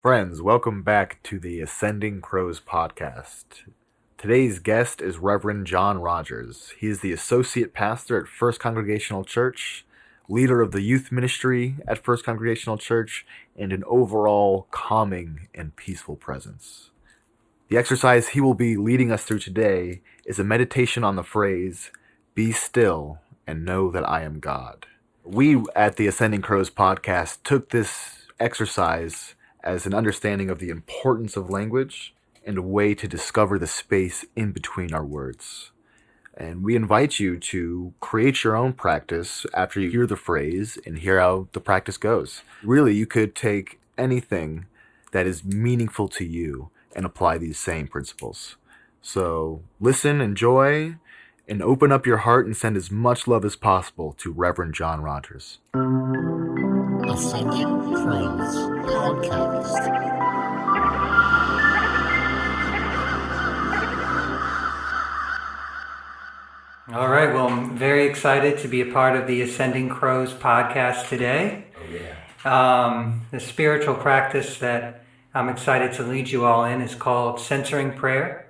Friends, welcome back to the Ascending Crows podcast. Today's guest is Reverend John Rodgers. He is the associate pastor at First Congregational Church, leader of the youth ministry at First Congregational Church, and an overall calming and peaceful presence. The exercise he will be leading us through today is a meditation on the phrase, "Be still and know that I am God." We at the Ascending Crows podcast took this exercise as an understanding of the importance of language and a way to discover the space in between our words. And we invite you to create your own practice after you hear the phrase and hear how the practice goes. Really, you could take anything that is meaningful to you and apply these same principles. So listen, enjoy, and open up your heart and send as much love as possible to Reverend John Rodgers. Ascending Crows Podcast. All right, well, I'm very excited to be a part of the Ascending Crows podcast today. The spiritual practice that I'm excited to lead you all in is called Censoring Prayer.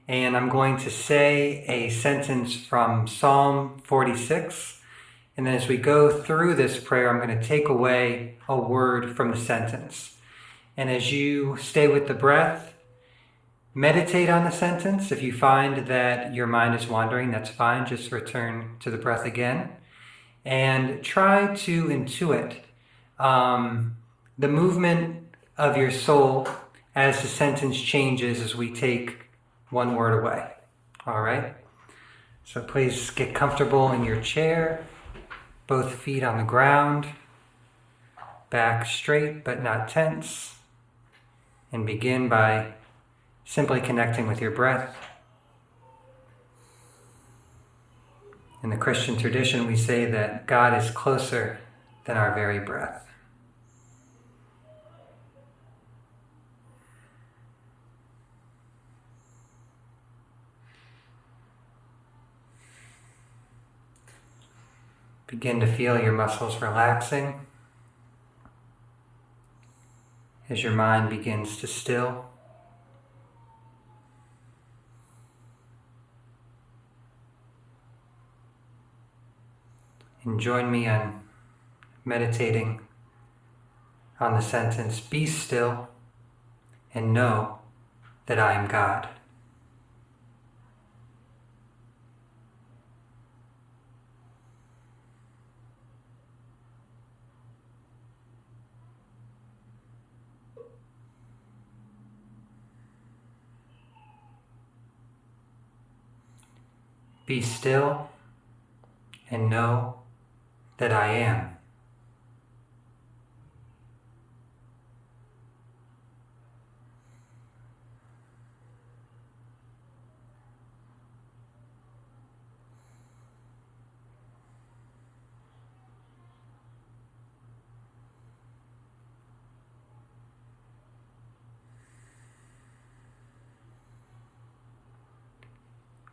And I'm going to say a sentence from Psalm 46. And then as we go through this prayer, I'm going to take away a word from the sentence. And as you stay with the breath, meditate on the sentence. If you find that your mind is wandering, that's fine. Just return to the breath again. And try to intuit the movement of your soul as the sentence changes as we take one word away. All right? So please get comfortable in your chair, both feet on the ground, back straight but not tense, and begin by simply connecting with your breath. In the Christian tradition, we say that God is closer than our very breath. Begin to feel your muscles relaxing as your mind begins to still. And join me on meditating on the sentence, "Be still and know that I am God." Be still and know that I am.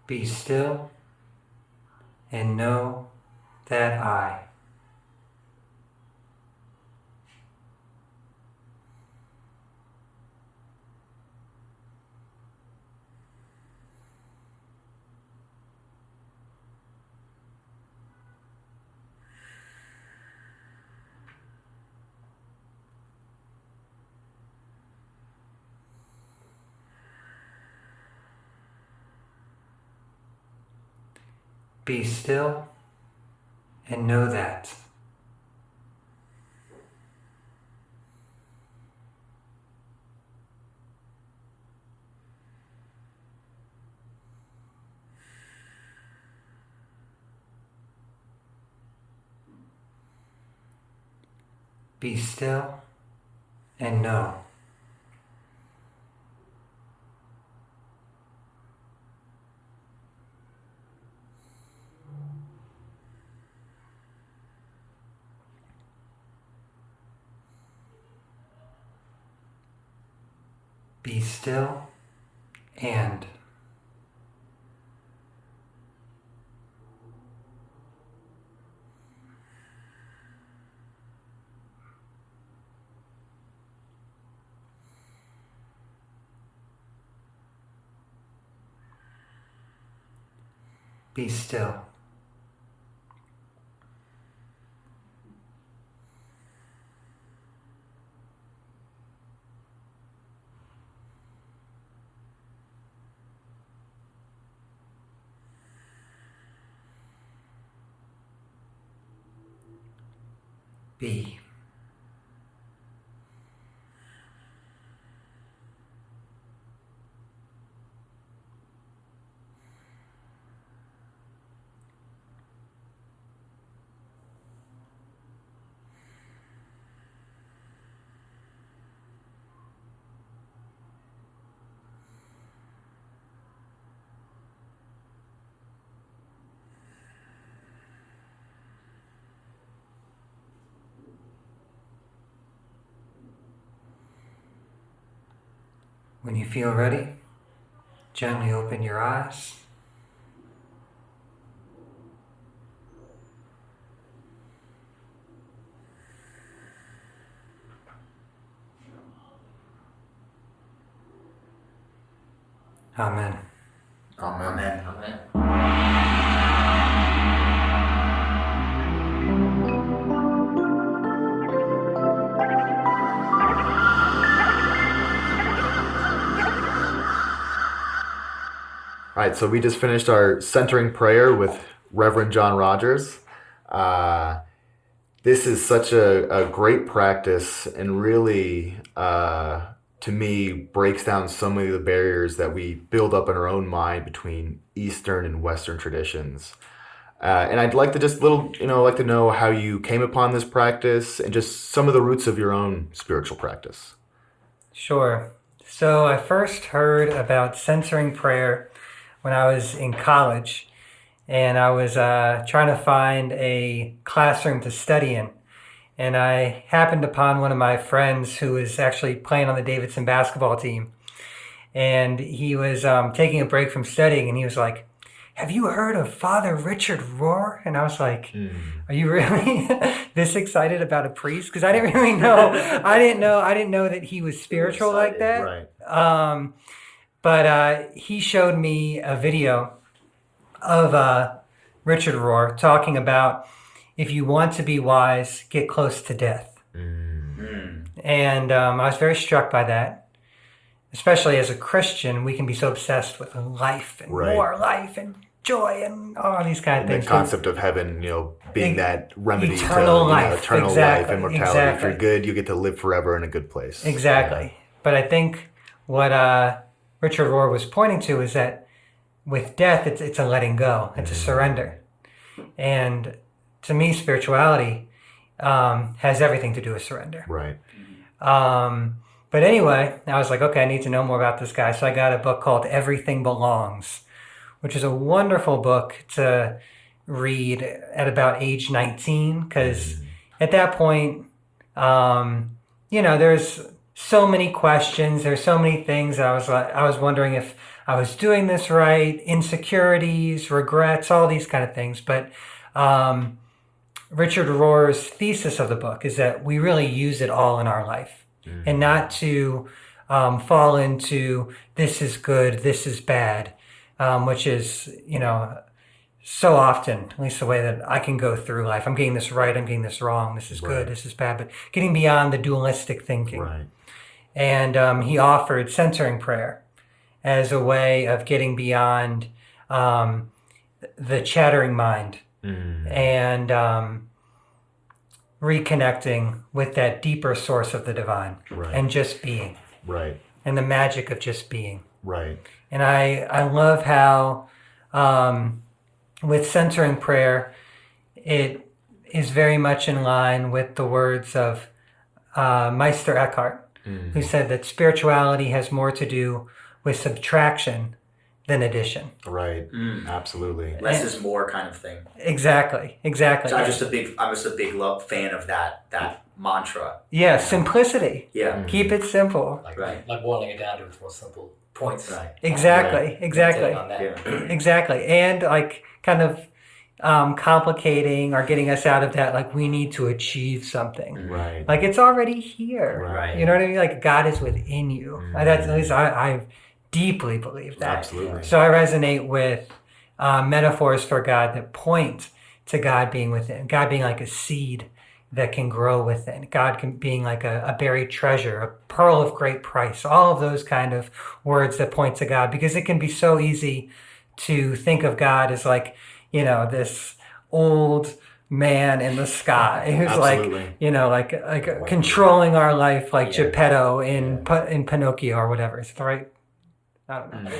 Be still and know that I. Be still and know that. Be still and know. Be still and. Be still. Be. When you feel ready, gently open your eyes. Amen. Amen. Amen. All right, so we just finished our centering prayer with Reverend John Rodgers. This is such a great practice and really, to me, breaks down so many of the barriers that we build up in our own mind between Eastern and Western traditions. And I'd like to just like to know how you came upon this practice and just some of the roots of your own spiritual practice. Sure. So I first heard about centering prayer when I was in college, and I was trying to find a classroom to study in. And I happened upon one of my friends who was actually playing on the Davidson basketball team. And he was taking a break from studying, and he was like, "Have you heard of Father Richard Rohr?" And I was like, "Are you really this excited about a priest?" Because I didn't really know. I didn't know that he was spiritual like that. Right. But he showed me a video of Richard Rohr talking about, if you want to be wise, get close to death. And I was very struck by that. Especially as a Christian, we can be so obsessed with life and more life and joy and all these kind of things. The concept of heaven, being that remedy eternal to life. eternal Exactly. life, immortality. Exactly. If you're good, you get to live forever in a good place. Exactly. Yeah. But I think what Richard Rohr was pointing to is that with death, it's a letting go. It's a surrender. And to me, spirituality has everything to do with surrender. Right. But anyway, I was like, okay, I need to know more about this guy. So I got a book called Everything Belongs, which is a wonderful book to read at about age 19. Because at that point, there's so many questions. There's so many things. I was wondering if I was doing this right, insecurities, regrets, all these kind of things. But Richard Rohr's thesis of the book is that we really use it all in our life, and not to fall into this is good, this is bad, which is, so often, at least the way that I can go through life. I'm getting this right, I'm getting this wrong, this is good, this is bad, but getting beyond the dualistic thinking. Right. And he offered centering prayer as a way of getting beyond the chattering mind and reconnecting with that deeper source of the divine and just being. Right. And the magic of just being. Right. And I love how with centering prayer, it is very much in line with the words of Meister Eckhart, who said that spirituality has more to do with subtraction than addition. Right. Absolutely. Less is more kind of thing. Exactly. So I'm just a big fan of that mantra. Yeah, simplicity. Yeah. Keep it simple. Like boiling it down to its more simple points. Right. Exactly. Meditating on that. Yeah. Exactly. And like kind of complicating or getting us out of that, like we need to achieve something. Right. Like it's already here. Right. You know what I mean? Like God is within you. That's, at least I deeply believe that. Absolutely. So I resonate with metaphors for God that point to God being within, God being like a seed that can grow within, being like a buried treasure, a pearl of great price, all of those kind of words that point to God, because it can be so easy to think of God as like, this old man in the sky who's Absolutely. like controlling our life, like Yeah. Geppetto in Pinocchio or whatever. Is it the right? I don't know.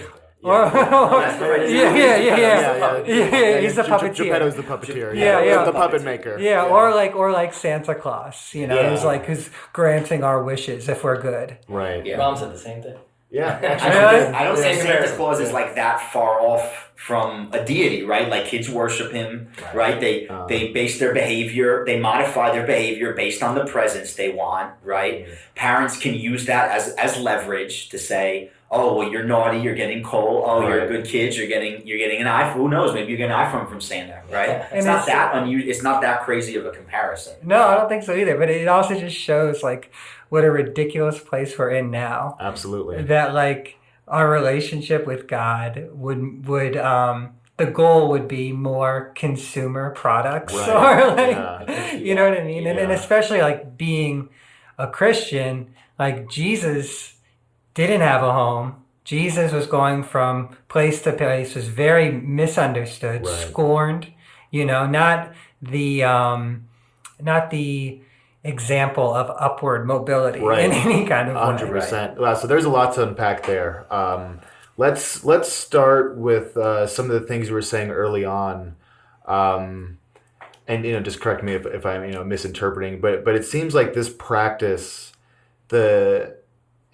That's the right- Yeah. He's the puppeteer. Geppetto's the puppeteer. Yeah. The puppet maker. Yeah, or like Santa Claus, who's granting our wishes if we're good. Right. Yeah. Mom said the same thing. Yeah. I don't think Yeah. Santa Claus is like that far off from a deity, right? Like kids worship him, right? They base their behavior, they modify their behavior based on the presents they want, right? Parents can use that as leverage to say, oh, well, you're naughty, you're getting coal. Oh, you're a good kid, you're getting an iPhone. Who knows? Maybe you get an iPhone from Santa, right? It's not that unusual. It's not that crazy of a comparison. No, I don't think so either. But it also just shows like what a ridiculous place we're in now. Absolutely. That like our relationship with God would the goal would be more consumer products, or like you know what I mean, and especially like being a Christian, like Jesus didn't have a home. Jesus was going from place to place, was very misunderstood, scorned, not the example of upward mobility in any kind of way. 100%. Wow, so there's a lot to unpack there. Let's start with some of the things you were saying early on, and just correct me if I'm misinterpreting, but it seems like this practice,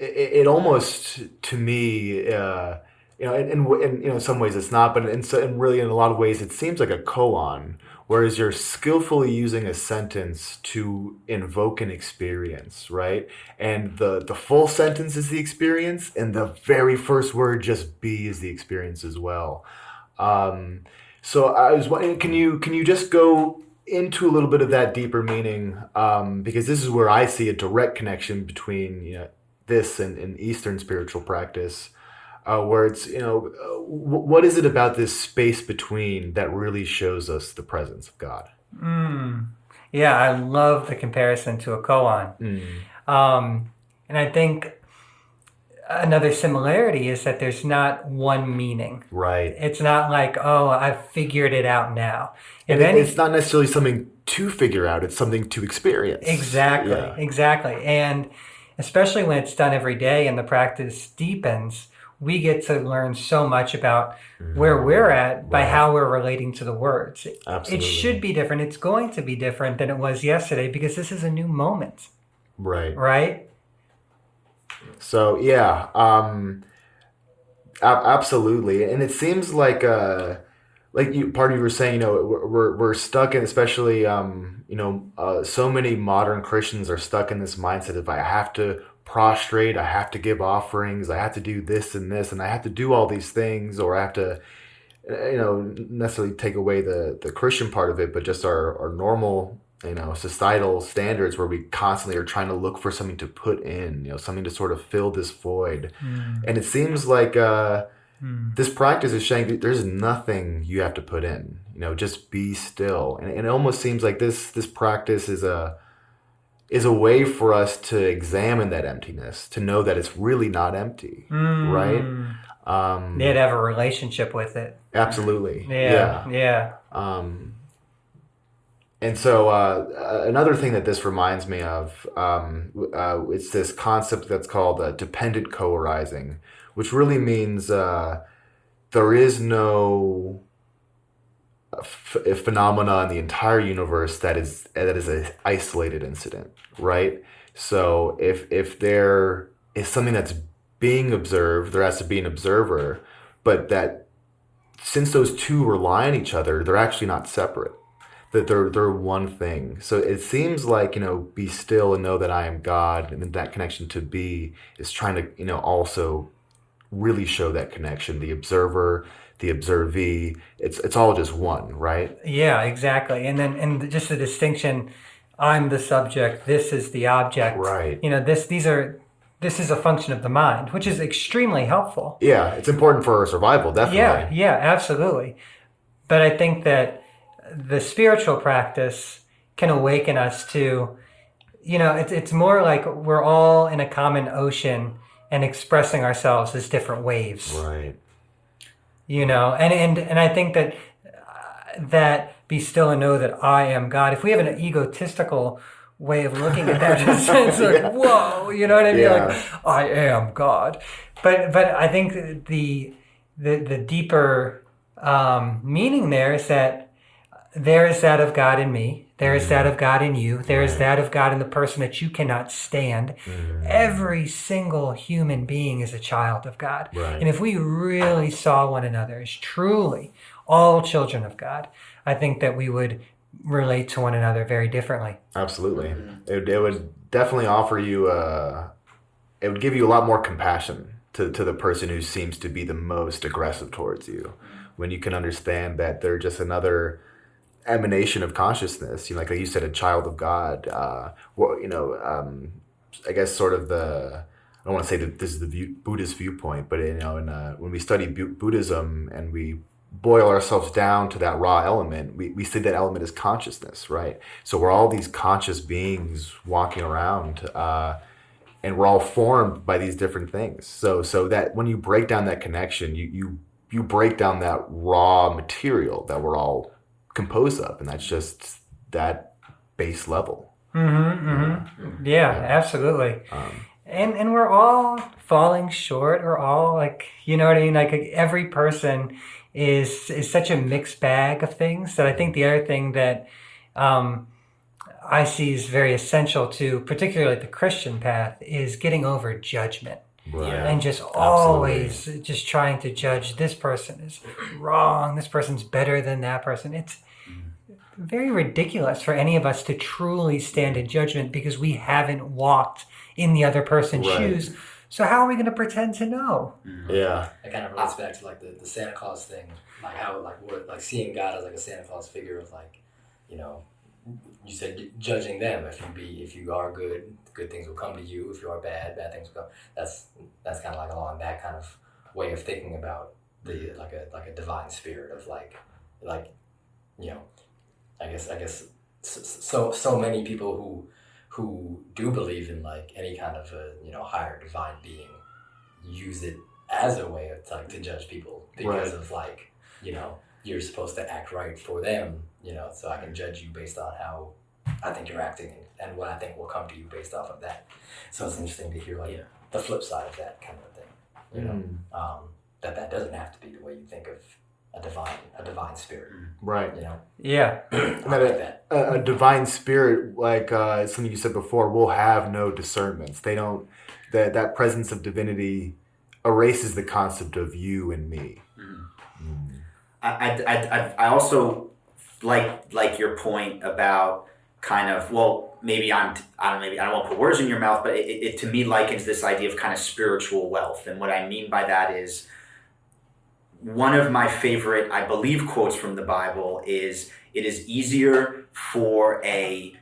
it almost to me, in some ways it's not, but really in a lot of ways it seems like a koan. Whereas you're skillfully using a sentence to invoke an experience, right? And the full sentence is the experience, and the very first word, just be, is the experience as well. So I was wondering, can you just go into a little bit of that deeper meaning? Because this is where I see a direct connection between this and Eastern spiritual practice. Where it's, what is it about this space between that really shows us the presence of God? Yeah, I love the comparison to a koan. And I think another similarity is that there's not one meaning. Right. It's not like, oh, I've figured it out now. And it's not necessarily something to figure out, it's something to experience. Exactly. And especially when it's done every day and the practice deepens, we get to learn so much about where we're at by how we're relating to the words. Absolutely. It should be different. It's going to be different than it was yesterday because this is a new moment. Right? So, absolutely. And it seems like part of you were saying, we're stuck in, especially, so many modern Christians are stuck in this mindset of I have to prostrate, I have to give offerings, I have to do this and this, and I have to do all these things, or I have to, necessarily take away the Christian part of it, but just our normal, societal standards where we constantly are trying to look for something to put in, something to sort of fill this void. And it seems like this practice is saying that there's nothing you have to put in, just be still. And it almost seems like this practice is a way for us to examine that emptiness, to know that it's really not empty, right? They'd have a relationship with it. Absolutely. Yeah. And so another thing that this reminds me of, it's this concept that's called dependent co-arising, which really means there is no a phenomena in the entire universe that is an isolated incident, right? So if there is something that's being observed, there has to be an observer, but that since those two rely on each other, they're actually not separate, that they're one thing. So it seems like, be still and know that I am God, and then that connection to be is trying to, also really show that connection, the observer, the observee, it's all just one, right? Yeah, exactly. And just the distinction, I'm the subject, this is the object. Right. These are this is a function of the mind, which is extremely helpful. Yeah, it's important for our survival, definitely. Yeah, absolutely. But I think that the spiritual practice can awaken us to, it's more like we're all in a common ocean and expressing ourselves as different waves. Right. And I think that be still and know that I am God. If we have an egotistical way of looking at that, it's like, whoa, you know what I mean? Yeah. Like, I am God. But I think the deeper meaning there is that there is that of God in me. There is that of God in you. There is that of God in the person that you cannot stand. Every single human being is a child of God. Right. And if we really saw one another as truly all children of God, I think that we would relate to one another very differently. Absolutely. It would definitely offer you, it would give you a lot more compassion to the person who seems to be the most aggressive towards you. When you can understand that they're just another emanation of consciousness, like you said, a child of God. I guess sort of I don't want to say that this is the Buddhist viewpoint, but when we study Buddhism and we boil ourselves down to that raw element, we see that element as consciousness, right? So we're all these conscious beings walking around, and we're all formed by these different things. So that when you break down that connection, you break down that raw material that we're all composed of, and that's just that base level. Yeah, absolutely. And we're all falling short. We're all like, you know what I mean? Like every person is such a mixed bag of things that I think the other thing that I see is very essential to particularly the Christian path is getting over judgment. Right. And just always just trying to judge this person is wrong, this person's better than that person. It's very ridiculous for any of us to truly stand in judgment because we haven't walked in the other person's shoes. So how are we going to pretend to know? Yeah. It kind of relates back to like the Santa Claus thing, like how like seeing God as like a Santa Claus figure of like, you said judging them. If you are good things will come to you. If you are bad things will come. That's kind of like along that kind of way of thinking about the like a divine spirit of like I guess so many people who do believe in like any kind of a higher divine being use it as a way of like to judge people because of like you're supposed to act right for them, so I can judge you based on how I think you're acting and what I think will come to you based off of that. So it's interesting to hear like the flip side of that kind of thing, that doesn't have to be the way you think of a divine spirit, right? Yeah. A divine spirit, like something you said before, will have no discernments. They don't. That presence of divinity erases the concept of you and me. I also like your point about kind of, well, maybe I don't want to put words in your mouth, but it to me likens this idea of kind of spiritual wealth. And what I mean by that is one of my favorite, I believe, quotes from the Bible is, it is easier for a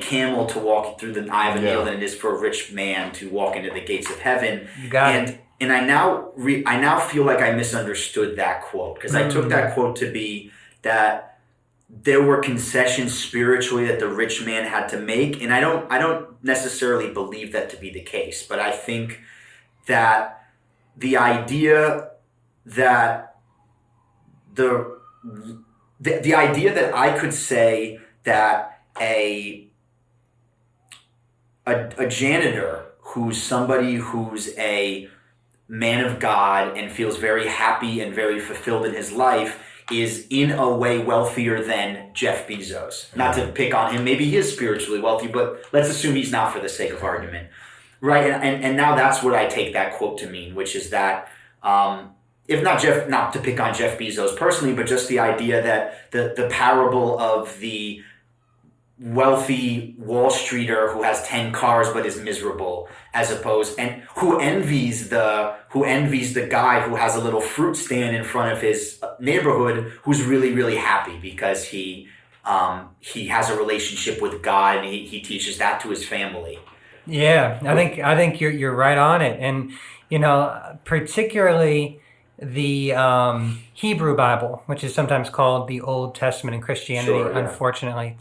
camel to walk through the eye of a needle than it is for a rich man to walk into the gates of heaven. You got it. And I now feel like I misunderstood that quote, because I took that quote to be that there were concessions spiritually that the rich man had to make, and I don't necessarily believe that to be the case. But I think that the idea that the idea that I could say that a janitor who's somebody who's a man of God and feels very happy and very fulfilled in his life is in a way wealthier than Jeff Bezos. Not to pick on him, maybe he is spiritually wealthy, but let's assume he's not for the sake of argument. Right, and now that's what I take that quote to mean, which is that if not to pick on Jeff Bezos personally, but just the idea that the parable of the wealthy Wall Streeter who has 10 cars but is miserable, as opposed and who envies the guy who has a little fruit stand in front of his neighborhood, who's really, really happy because he has a relationship with God and he teaches that to his family. Yeah, I think you're right on it, and particularly the Hebrew Bible, which is sometimes called the Old Testament in Christianity. Sure, yeah. Unfortunately,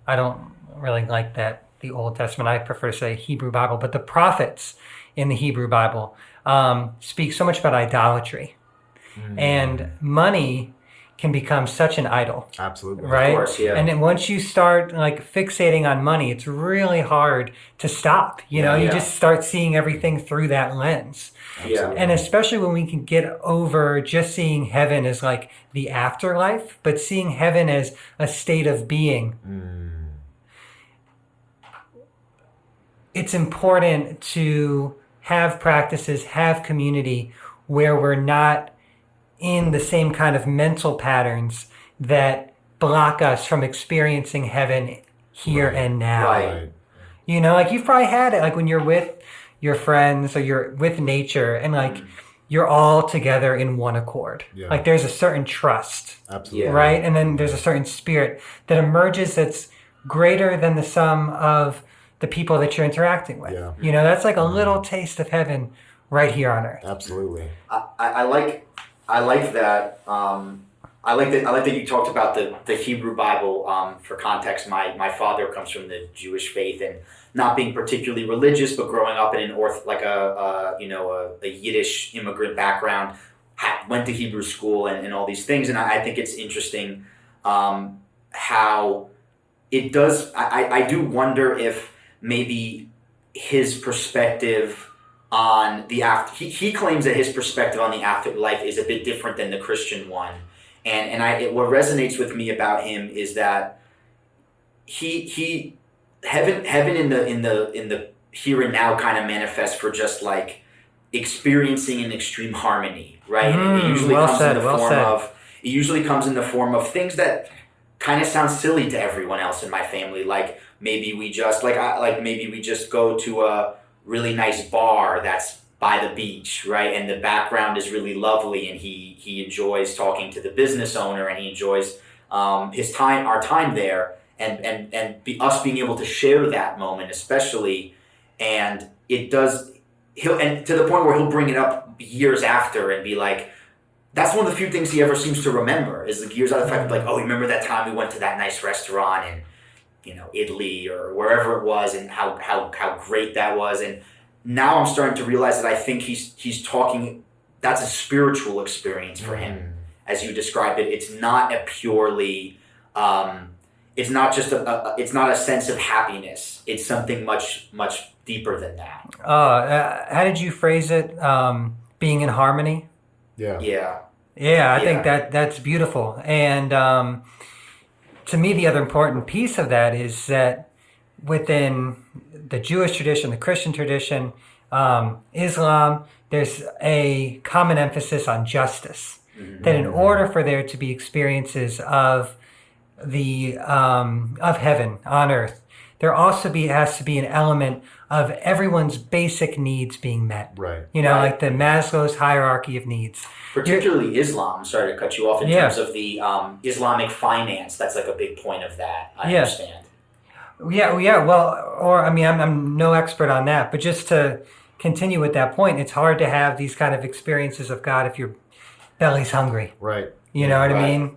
I don't really like that, the Old Testament. I prefer to say Hebrew Bible, but the prophets in the Hebrew Bible speak so much about idolatry, and money can become such an idol. Absolutely. Right? Of course, yeah. And then once you start like fixating on money, it's really hard to stop. You Yeah. just start seeing everything through that lens. Yeah. And especially when we can get over just seeing heaven as like the afterlife, but seeing heaven as a state of being. It's important to have practices, have community where we're not in the same kind of mental patterns that block us from experiencing heaven here and now. Right. Like you've probably had it, like when you're with your friends or you're with nature and like you're all together in one accord. Yeah. Like there's a certain trust, Absolutely. right? And then there's a certain spirit that emerges that's greater than the sum of the people that you're interacting with. Yeah. That's like a little taste of heaven right here on earth. Absolutely. I like that. I like that you talked about the Hebrew Bible. For context, my father comes from the Jewish faith, and not being particularly religious, but growing up in an a Yiddish immigrant background, went to Hebrew school and all these things. And I think it's interesting how it does. I do wonder if maybe his perspective on the after, he claims that his perspective on the afterlife is a bit different than the Christian one, what resonates with me about him is that heaven in the here and now kind of manifests for just like experiencing an extreme harmony, right? It usually comes in the form of things that kind of sound silly to everyone else in my family, like maybe we just go to a really nice bar that's by the beach, right? And the background is really lovely, and he enjoys talking to the business owner, and he enjoys our time there, and us being able to share that moment, especially, and it does. And to the point where he'll bring it up years after and be like, that's one of the few things he ever seems to remember is like years out of the fact, like, oh, remember that time we went to that nice restaurant in Italy or wherever it was, and how great that was. And now I'm starting to realize that I think he's talking, that's a spiritual experience for him, as you described it. It's not a purely, it's not just it's not a sense of happiness. It's something much, much deeper than that. How did you phrase it? Being in harmony? Yeah. Yeah, I think that's beautiful. And to me, the other important piece of that is that within the Jewish tradition, the Christian tradition, Islam, there's a common emphasis on justice. That in order for there to be experiences of of heaven on earth, there also has to be an element of everyone's basic needs being met. Right. Like the Maslow's hierarchy of needs. Particularly Islam, sorry to cut you off, in terms of the Islamic finance, that's like a big point of that, I understand. Yeah, well, or I mean, I'm no expert on that, but just to continue with that point, it's hard to have these kind of experiences of God if your belly's hungry. Right. You know what I mean?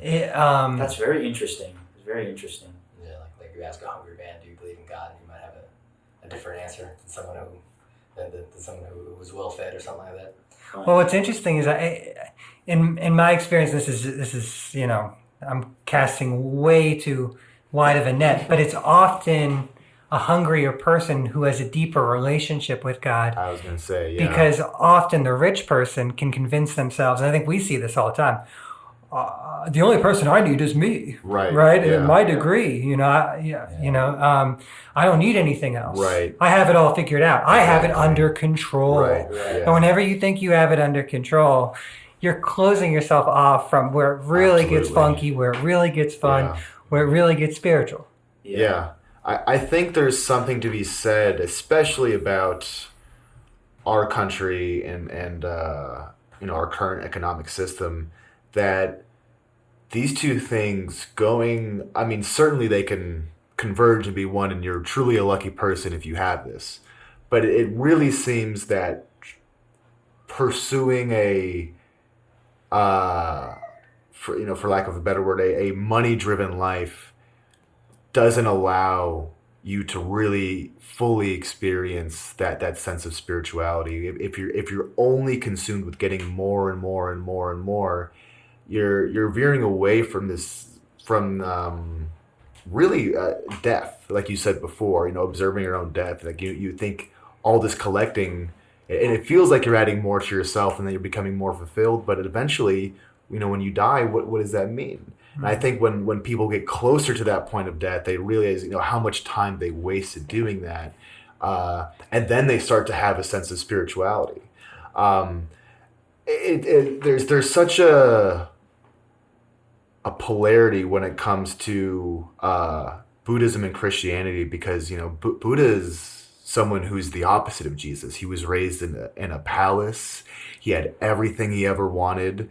That's very interesting. It's very interesting. Yeah, like you ask a hungry man, do you believe in God? And you might have a different answer than someone who was well fed or something like that. Well, what's interesting is in my experience, this is I'm casting way too wide of a net, but it's often a hungrier person who has a deeper relationship with God. I was going to say, yeah. Because often the rich person can convince themselves, and I think we see this all the time, the only person I need is me. Right. Right? Yeah. And my degree, I don't need anything else. Right. I have it all figured out. I have it under control. Right. And whenever you think you have it under control, you're closing yourself off from where it really gets funky, where it really gets fun, where it really gets spiritual. Yeah. I think there's something to be said, especially about our country and our current economic system, that these two things certainly they can converge and be one, and you're truly a lucky person if you have this. But it really seems that pursuing for lack of a better word, a money-driven life doesn't allow you to really fully experience that sense of spirituality. If you're only consumed with getting more and more and more and more, you're veering away from really death, like you said before. Observing your own death. Like you think all this collecting, and it feels like you're adding more to yourself, and that you're becoming more fulfilled. But eventually, when you die, what does that mean? And I think when people get closer to that point of death, they realize how much time they wasted doing that, and then they start to have a sense of spirituality. There's such a polarity when it comes to Buddhism and Christianity, because Buddha is someone who's the opposite of Jesus. He was raised in a palace. He had everything he ever wanted,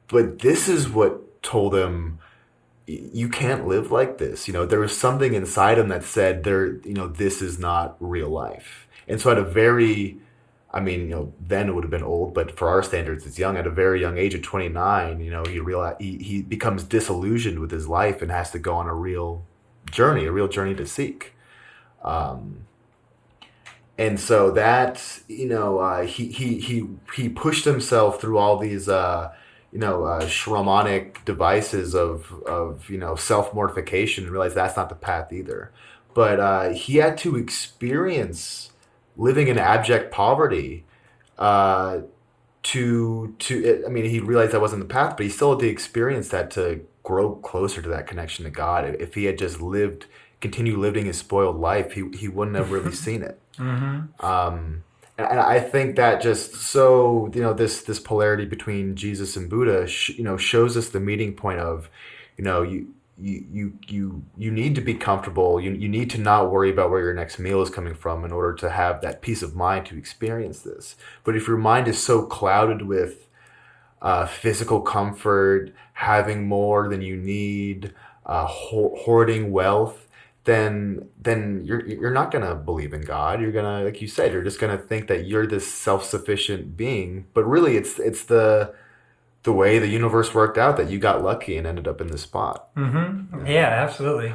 but this is what told him, you can't live like this. There was something inside him that said, this is not real life. And so at a very, then it would have been old, but for our standards, it's young. At a very young age of 29, he becomes disillusioned with his life and has to go on a real journey to seek. And so that, he pushed himself through all these, shamanic devices of self-mortification, and realized that's not the path either. But he had to experience living in abject poverty he realized that wasn't the path, but he still had to experience that to grow closer to that connection to God. If he had just continued living his spoiled life, he wouldn't have really seen it. And I think that just this polarity between Jesus and Buddha shows us the meeting point of you need to be comfortable. You need to not worry about where your next meal is coming from in order to have that peace of mind to experience this. But if your mind is so clouded with physical comfort, having more than you need, hoarding wealth, then you're not gonna believe in God. You're gonna, like you said, you're just gonna think that you're this self-sufficient being. But really, it's the way the universe worked out that you got lucky and ended up in this spot. Yeah, absolutely.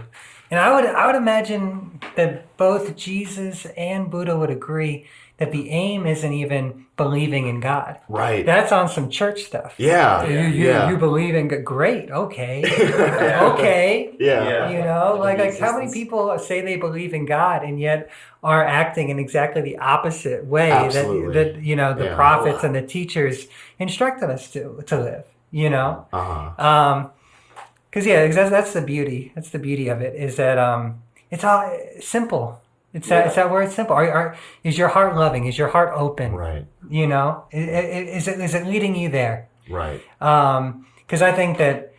And I would imagine that both Jesus and Buddha would agree that the aim isn't even believing in God. Right. That's on some church stuff. Yeah. You believe in God. Great. Okay. Okay. Yeah. Like how many people say they believe in God and yet are acting in exactly the opposite way Absolutely. that the prophets and the teachers instructed us to live. Because that's the beauty. That's the beauty of it, is that it's all simple. It's that word simple. Is your heart loving? Is your heart open? Right. Is it leading you there? Right. Because I think that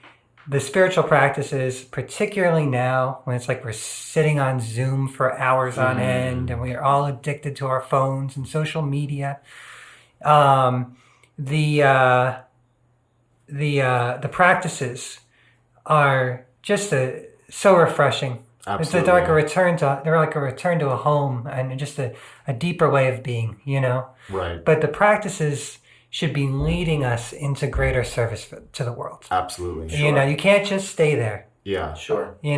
the spiritual practices, particularly now when it's like we're sitting on Zoom for hours on end and we are all addicted to our phones and social media, the practices are just so refreshing. Absolutely. It's like they're like a return to a home and just a deeper way of being, Right. But the practices should be leading us into greater service to the world. Absolutely. Sure. You can't just stay there. Yeah. Sure. So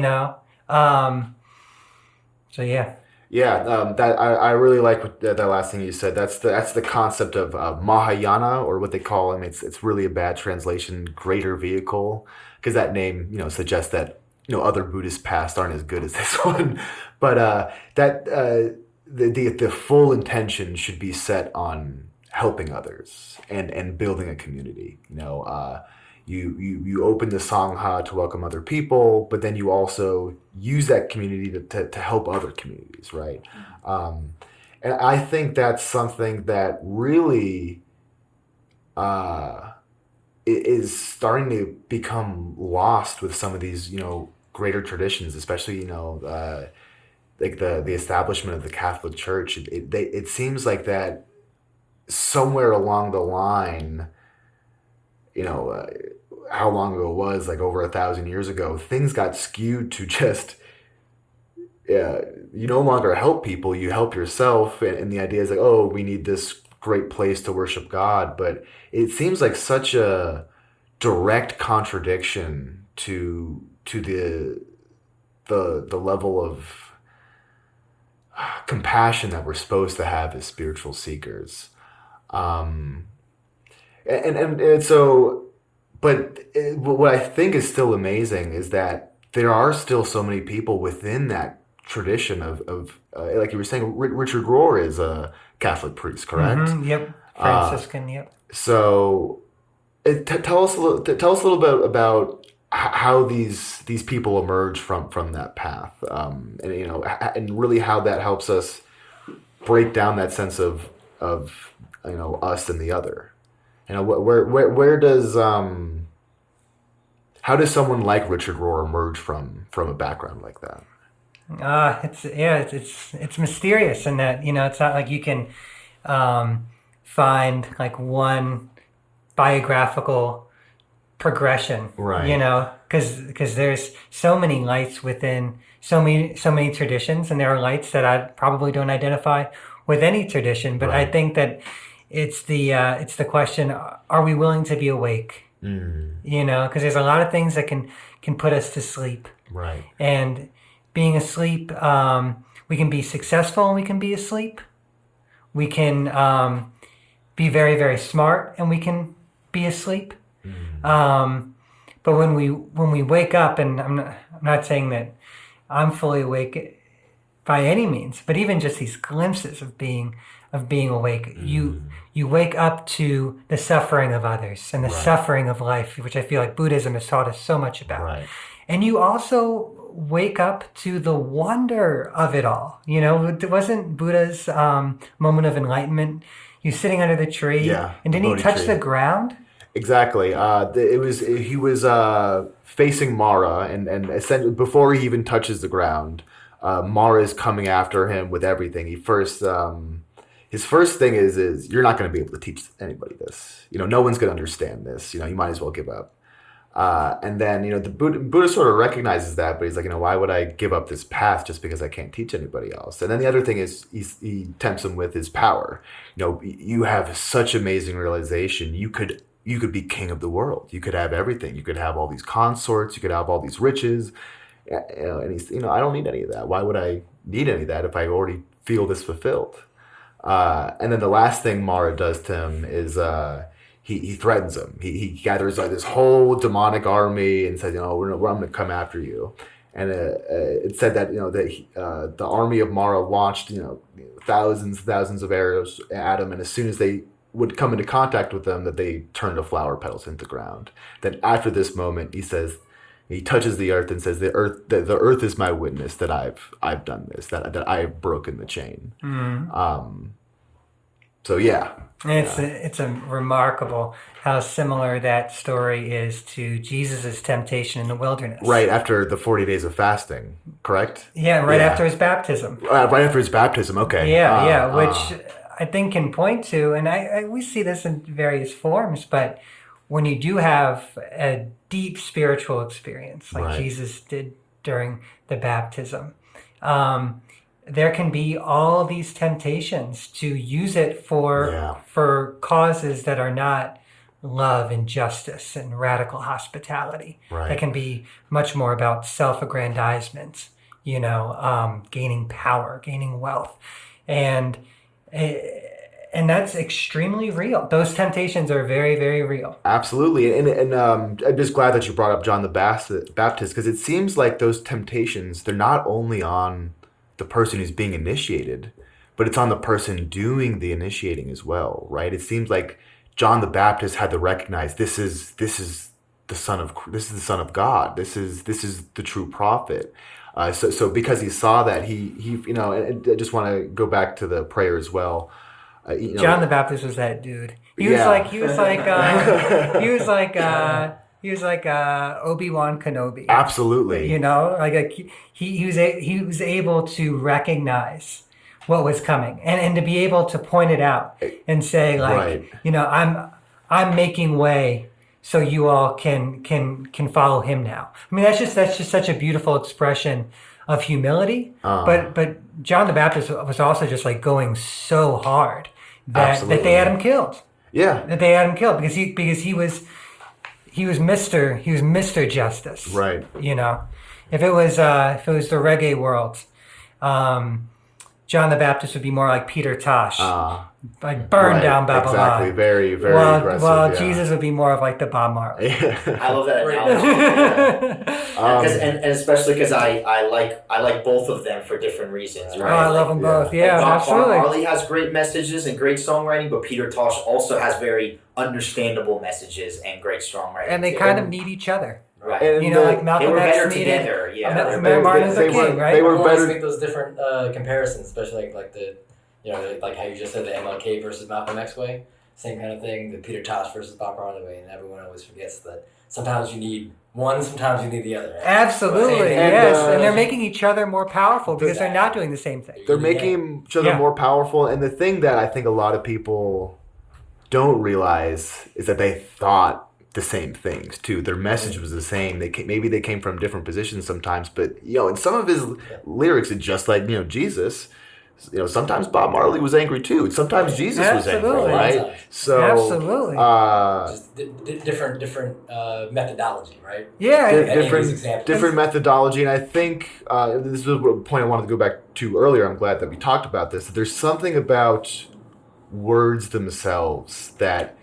yeah. Yeah, that I really like that last thing you said. That's the concept of Mahayana, or what they call. It's really a bad translation, greater vehicle, because that name suggests that other Buddhist paths aren't as good as this one. But the full intention should be set on helping others and building a community. You open the Sangha to welcome other people, but then you also use that community to help other communities, right? And I think that's something that really is starting to become lost with some of these, greater traditions, especially, like the establishment of the Catholic Church. It seems like that somewhere along the line, how long ago it was, like over 1,000 years ago, things got skewed to just you no longer help people, you help yourself. And the idea is like, oh, we need this great place to worship God. But it seems like such a direct contradiction to the level of compassion that we're supposed to have as spiritual seekers. Um, and so, but what I think is still amazing is that there are still so many people within that tradition of like you were saying, Richard Rohr is a Catholic priest, correct? Yep. Franciscan. Yep. So, tell us a little bit about how these people emerge from that path, and and really how that helps us break down that sense of us and the other. Where does how does someone like Richard Rohr emerge from a background like that? It's mysterious in that it's not like you can find like one biographical progression, Right. because there's so many lights within so many traditions, and there are lights that I probably don't identify with any tradition, but I Right. think that it's the question: are we willing to be awake? Mm, Because there's a lot of things that can put us to sleep, right. and being asleep, we can be successful and we can be asleep. We can be very, very smart and we can be asleep. But when we wake up, and I'm not saying that I'm fully awake by any means, but even just these glimpses of being awake, you wake up to the suffering of others and the Right. suffering of life, which I feel like Buddhism has taught us so much about. Right. And you also wake up to the wonder of it all. It wasn't Buddha's moment of enlightenment. He was sitting under the tree, Yeah, and the didn't he Bodhi touch tree. the ground? Exactly. He was facing Mara, and essentially before he even touches the ground, Mara is coming after him with everything. His first thing is you're not going to be able to teach anybody this. No one's going to understand this. You might as well give up. And then the Buddha sort of recognizes that, but he's like, why would I give up this path just because I can't teach anybody else? And then the other thing is he tempts him with his power. You have such amazing realization. You could be king of the world. You could have everything. You could have all these consorts. You could have all these riches. And he's, I don't need any of that. Why would I need any of that if I already feel this fulfilled? And then the last thing Mara does to him is he threatens him. He gathers like this whole demonic army and says, I'm going to come after you. And it said that the army of Mara launched thousands of arrows at him, and as soon as they would come into contact with them, that they turned to flower petals into the ground. Then after this moment, he says, he touches the earth and says, the earth is my witness that I've done this, that I've broken the chain. So yeah. And it's a remarkable how similar that story is to Jesus' temptation in the wilderness. Right after the 40 days of fasting, correct? Yeah, right after his baptism. Right after his baptism, okay. Which I think can point to, and we see this in various forms, but when you do have a deep spiritual experience, like Right. Jesus did during the baptism, there can be all these temptations to use it for causes that are not love and justice and radical hospitality. Right. That can be much more about self-aggrandizement, gaining power, gaining wealth, and that's extremely real. Those temptations are very, very real. Absolutely, and I'm just glad that you brought up John the Baptist, because it seems like those temptations, they're not only on the person who's being initiated, but it's on the person doing the initiating as well, right? It seems like John the Baptist had to recognize this is the son of God. This is the true prophet. So because he saw that, he and I just want to go back to the prayer as well. John the Baptist was that dude. He was like Obi-Wan Kenobi. Absolutely. He was able to recognize what was coming and to be able to point it out and say Right. I'm making way so you all can follow him now. I mean, that's just such a beautiful expression of humility. But John the Baptist was also just like going so hard that they had him killed. Yeah. That they had him killed because he was Mr. Justice. Right. You know, if it was the reggae world, John the Baptist would be more like Peter Tosh, like burn down Babylon. Exactly. Very, very aggressive. Well, Jesus would be more of like the Bob Marley. I love that analogy. And especially because I like both of them for different reasons, right? Oh, I love them both. Yeah, absolutely. Bob Marley has great messages and great songwriting, but Peter Tosh also has very understandable messages and great songwriting. And they kind of need each other. Right. And you know, like Malcolm they were X better needed together. Yeah. Martin Luther King, right? They were better. Make those different comparisons, especially like the, you know, like how you just said the MLK versus Malcolm X way, same kind of thing. The Peter Tosh versus Bob Marley way, and everyone always forgets that sometimes you need one, sometimes you need the other. Right? Absolutely, yes. And they're making each other more powerful because they're not doing the same thing. They're making each other more powerful, and the thing that I think a lot of people don't realize is that they thought the same things too. Their message was the same. Maybe they came from different positions sometimes, but you know, in some of his lyrics, it's just like, you know, Jesus. You know, sometimes Bob Marley was angry too. Sometimes Jesus was angry, right? So absolutely, just different methodology, right? Yeah, different methodology, and I think this is a point I wanted to go back to earlier. I'm glad that we talked about this. There's something about words themselves that.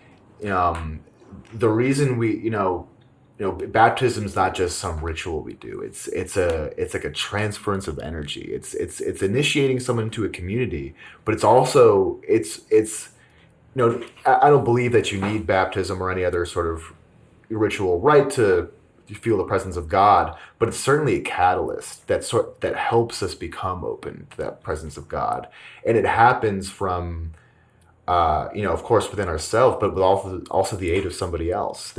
The reason we, baptism is not just some ritual we do. It's like a transference of energy. It's initiating someone into a community, but it's also I don't believe that you need baptism or any other sort of ritual rite to feel the presence of God, but it's certainly a catalyst that helps us become open to that presence of God, and it happens from. Of course, within ourselves, but with also the aid of somebody else.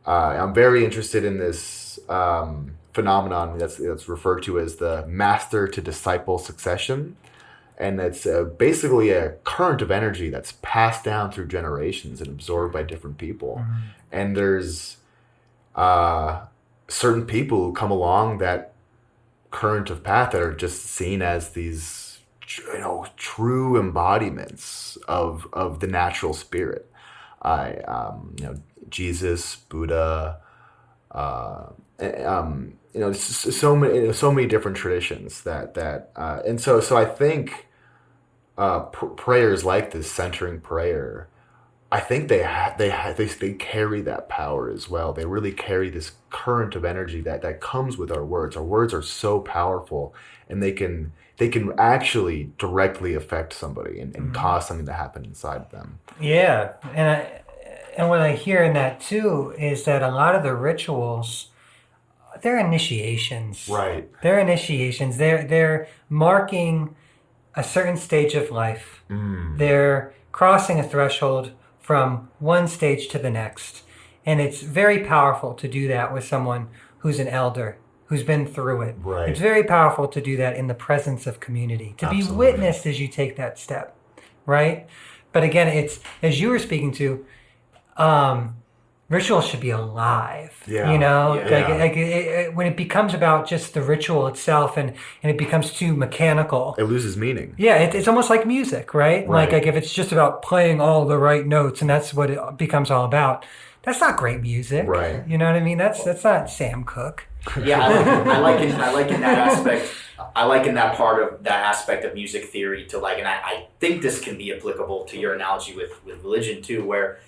I'm very interested in this phenomenon that's referred to as the master to disciple succession, and it's basically a current of energy that's passed down through generations and absorbed by different people. Mm-hmm. And there's certain people who come along that current of path that are just seen as these. True embodiments of the natural spirit. Jesus, Buddha, so many different traditions and so I think prayers like this centering prayer, I think they carry that power as well. They really carry this current of energy that comes with our words. Our words are so powerful, and they can actually directly affect somebody and cause something to happen inside them. Yeah, and what I hear in that too is that a lot of the rituals, they're initiations. Right. They're initiations. They're marking a certain stage of life. They're crossing a threshold from one stage to the next. And it's very powerful to do that with someone who's an elder, who's been through it. Right. It's very powerful to do that in the presence of community, to be witnessed as you take that step, right? But again, it's, as you were speaking to, ritual should be alive. Yeah. When it becomes about just the ritual itself and it becomes too mechanical, it loses meaning. Yeah, it's almost like music, right? Like if it's just about playing all the right notes and that's what it becomes all about, that's not great music. Right. You know what I mean? That's not Sam Cooke. Yeah, I like in that aspect. I like in that part of that aspect of music theory to and I think this can be applicable to your analogy with religion too, where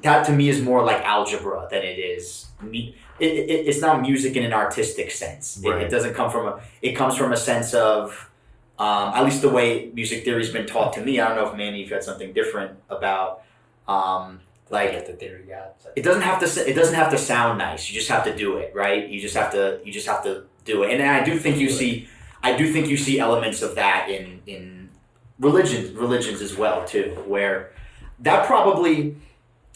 that to me is more like algebra than it is. It's not music in an artistic sense. Right. It doesn't come from it comes from a sense of, at least the way music theory has been taught to me. I don't know if Manny, you've had something different about, the theory God. It doesn't have to sound nice. You just have to do it, right? You just have to do it. And I do think you see elements of that in religions as well too, where that probably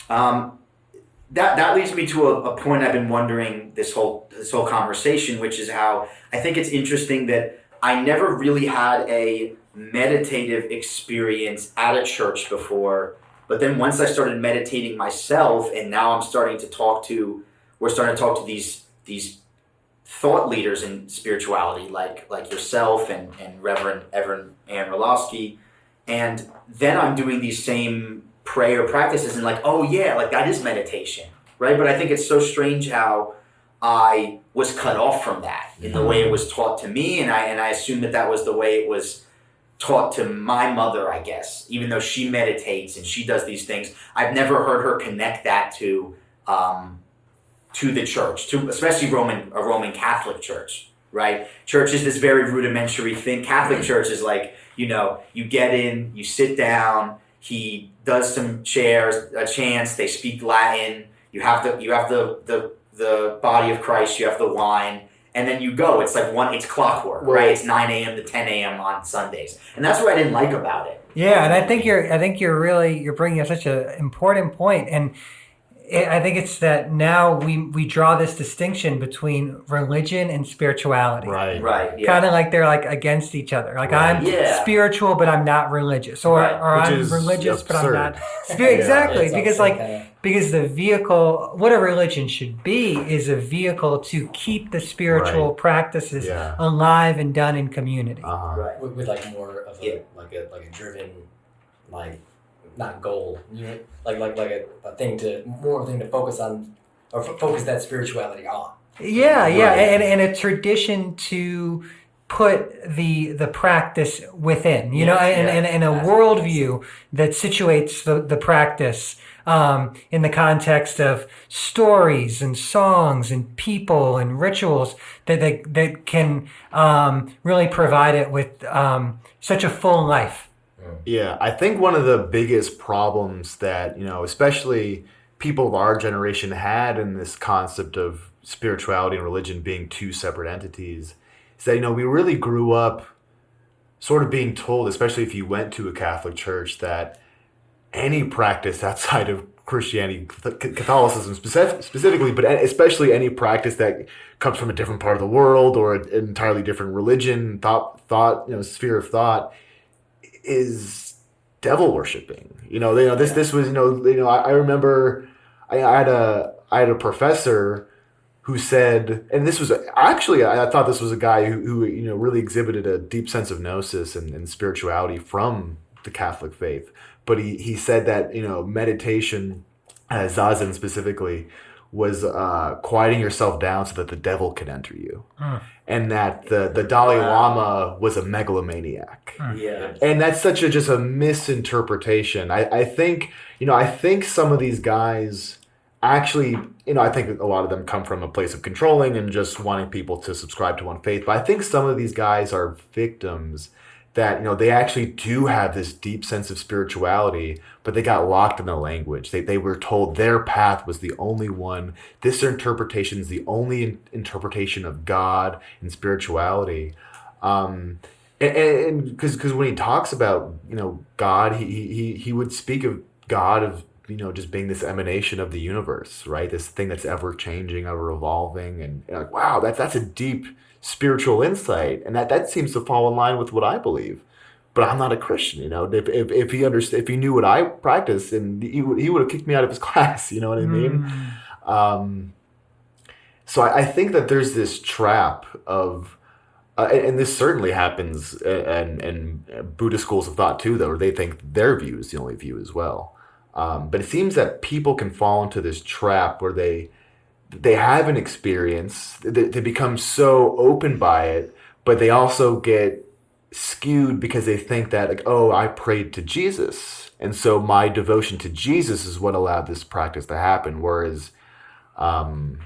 that leads me to a point I've been wondering this whole conversation, which is how I think it's interesting that I never really had a meditative experience at a church before. But then once I started meditating myself, and now we're starting to talk to these thought leaders in spirituality, like yourself and Reverend Evan Roloski, and then I'm doing these same prayer practices and like, oh yeah, like that is meditation, right? But I think it's so strange how I was cut off from that in the way it was taught to me, and I assume that was the way it was taught to my mother, I guess. Even though she meditates and she does these things, I've never heard her connect that to the church, to especially a Roman Catholic church, right? Church is this very rudimentary thing. Catholic church is like, you get in, you sit down, he does some chants, they speak Latin, you have the body of Christ, you have the wine, and then you go. It's like it's clockwork, right? It's 9 a.m. to 10 a.m. on Sundays, and that's what I didn't like about it. Yeah, and I think you're bringing up such an important point, and I think it's that now we draw this distinction between religion and spirituality. Right. Yeah. Kind of like they're like against each other. Like I'm spiritual, but I'm not religious, or I'm religious, but I'm not. Exactly, because the vehicle, what a religion should be, is a vehicle to keep the spiritual practices alive and done in community. Right. With like more of a like a driven, like, not goal, like a thing to focus on, or focus that spirituality on. And a tradition to put the practice within, and a worldview that situates the practice in the context of stories and songs and people and rituals that can really provide it with such a full life. Yeah, I think one of the biggest problems that, especially people of our generation had in this concept of spirituality and religion being two separate entities is that, we really grew up sort of being told, especially if you went to a Catholic church, that any practice outside of Christianity, Catholicism specifically, but especially any practice that comes from a different part of the world or an entirely different religion, thought, sphere of thought, is devil worshipping. This was, I remember I had a professor who said, and this was actually, I thought this was a guy who really exhibited a deep sense of gnosis and spirituality from the Catholic faith. But he said that, meditation, zazen specifically, was quieting yourself down so that the devil could enter you. And that the Dalai Lama was a megalomaniac. Yeah. And that's just a misinterpretation. I think some of these guys actually, I think a lot of them come from a place of controlling and just wanting people to subscribe to one faith. But I think some of these guys are victims that, they actually do have this deep sense of spirituality, but they got locked in the language. They were told their path was the only one. This interpretation is the only interpretation of God and spirituality. And because when he talks about, God, he would speak of God of, just being this emanation of the universe, right? This thing that's ever changing, ever evolving. And like, wow, that's a deep spiritual insight, and that seems to fall in line with what I believe. But I'm not a Christian, if he knew what I practice, and he would have kicked me out of his class, you know what I mean? So I think that there's this trap of and this certainly happens in Buddhist schools of thought too, though, where they think their view is the only view as well. But it seems that people can fall into this trap where they have an experience, they become so open by it, but they also get skewed because they think that, like, oh, I prayed to Jesus, and so my devotion to Jesus is what allowed this practice to happen. Whereas, that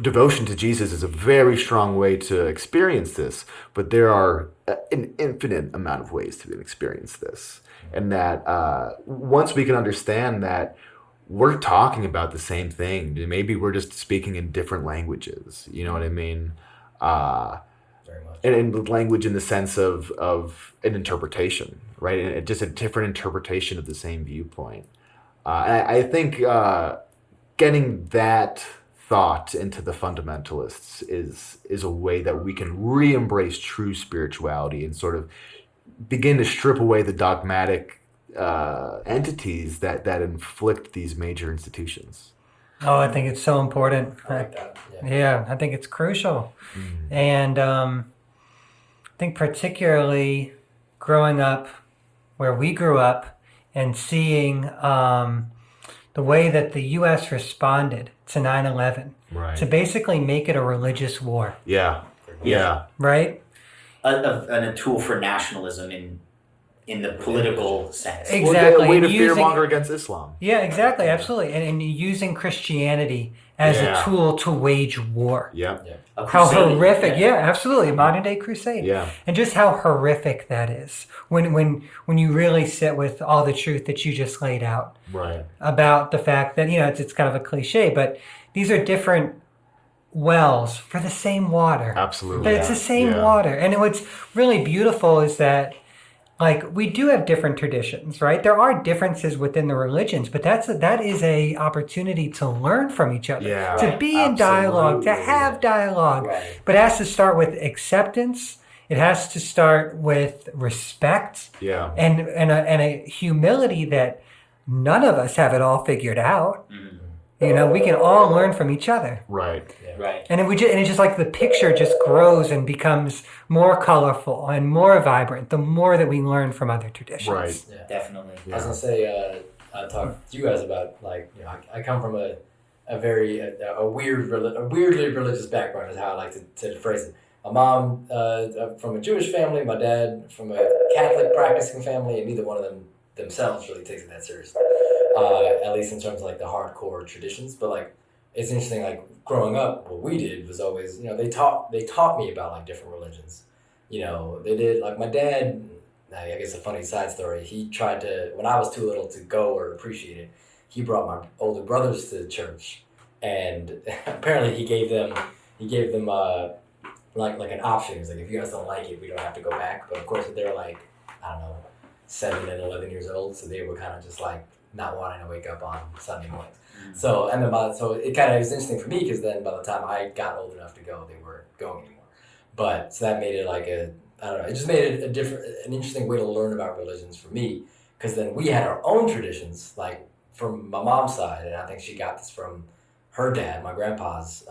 devotion to Jesus is a very strong way to experience this, but there are an infinite amount of ways to experience this. And that once we can understand that we're talking about the same thing, maybe we're just speaking in different languages, you know what I mean? Very much. And language in the sense of an interpretation, right? And just a different interpretation of the same viewpoint. I think getting that thought into the fundamentalists is a way that we can re-embrace true spirituality and sort of begin to strip away the dogmatic entities that inflict these major institutions. Oh, I think it's so important. I like that. Yeah. Yeah, I think it's crucial. Mm. And I think particularly growing up where we grew up and seeing the way that the U.S. responded to 9/11 Right. to basically make it a religious war, Yeah. Yeah. right? A tool for nationalism in the political sense. Exactly. A way to And using- fearmonger against Islam. Yeah, exactly, absolutely. And using Christianity as Yeah. a tool to wage war. Yeah. A How crusade, horrific! Yeah, absolutely, modern day crusade. Yeah. And just how horrific that is when you really sit with all the truth that you just laid out Right. about the fact that it's kind of a cliche, but these are different wells for the same water. Absolutely. But it's the same Yeah. water. And what's really beautiful is that, like, we do have different traditions, right? There are differences within the religions, but that is a opportunity to learn from each other, Yeah. to be in dialogue, to Absolutely. have dialogue. Right. But it has to start with acceptance. It has to start with respect Yeah. and a humility that none of us have it all figured out. We can all learn from each other. Right. Right. And it's just like the picture just grows and becomes more colorful and more vibrant the more that we learn from other traditions. Right. Yeah. Definitely. I was gonna say, I talked to you guys about I come from a very weirdly religious background is how I like to phrase it. My mom from a Jewish family, my dad from a Catholic practicing family, and neither one of them themselves really takes it that seriously. At least in terms of like the hardcore traditions, but like it's interesting. Like growing up, what we did was always they taught me about like different religions. They did like my dad. I guess a funny side story. He tried to when I was too little to go or appreciate it. He brought my older brothers to church, and apparently he gave them like an option. He was like, if you guys don't like it, we don't have to go back. But of course, they were like, I don't know, 7 and 11 years old, so they were kind of just like not wanting to wake up on Sunday mornings. So and then so it kind of was interesting for me because then by the time I got old enough to go, they weren't going anymore. But so that made it like I don't know. It just made it an interesting way to learn about religions for me because then we had our own traditions like from my mom's side, and I think she got this from her dad, my grandpa's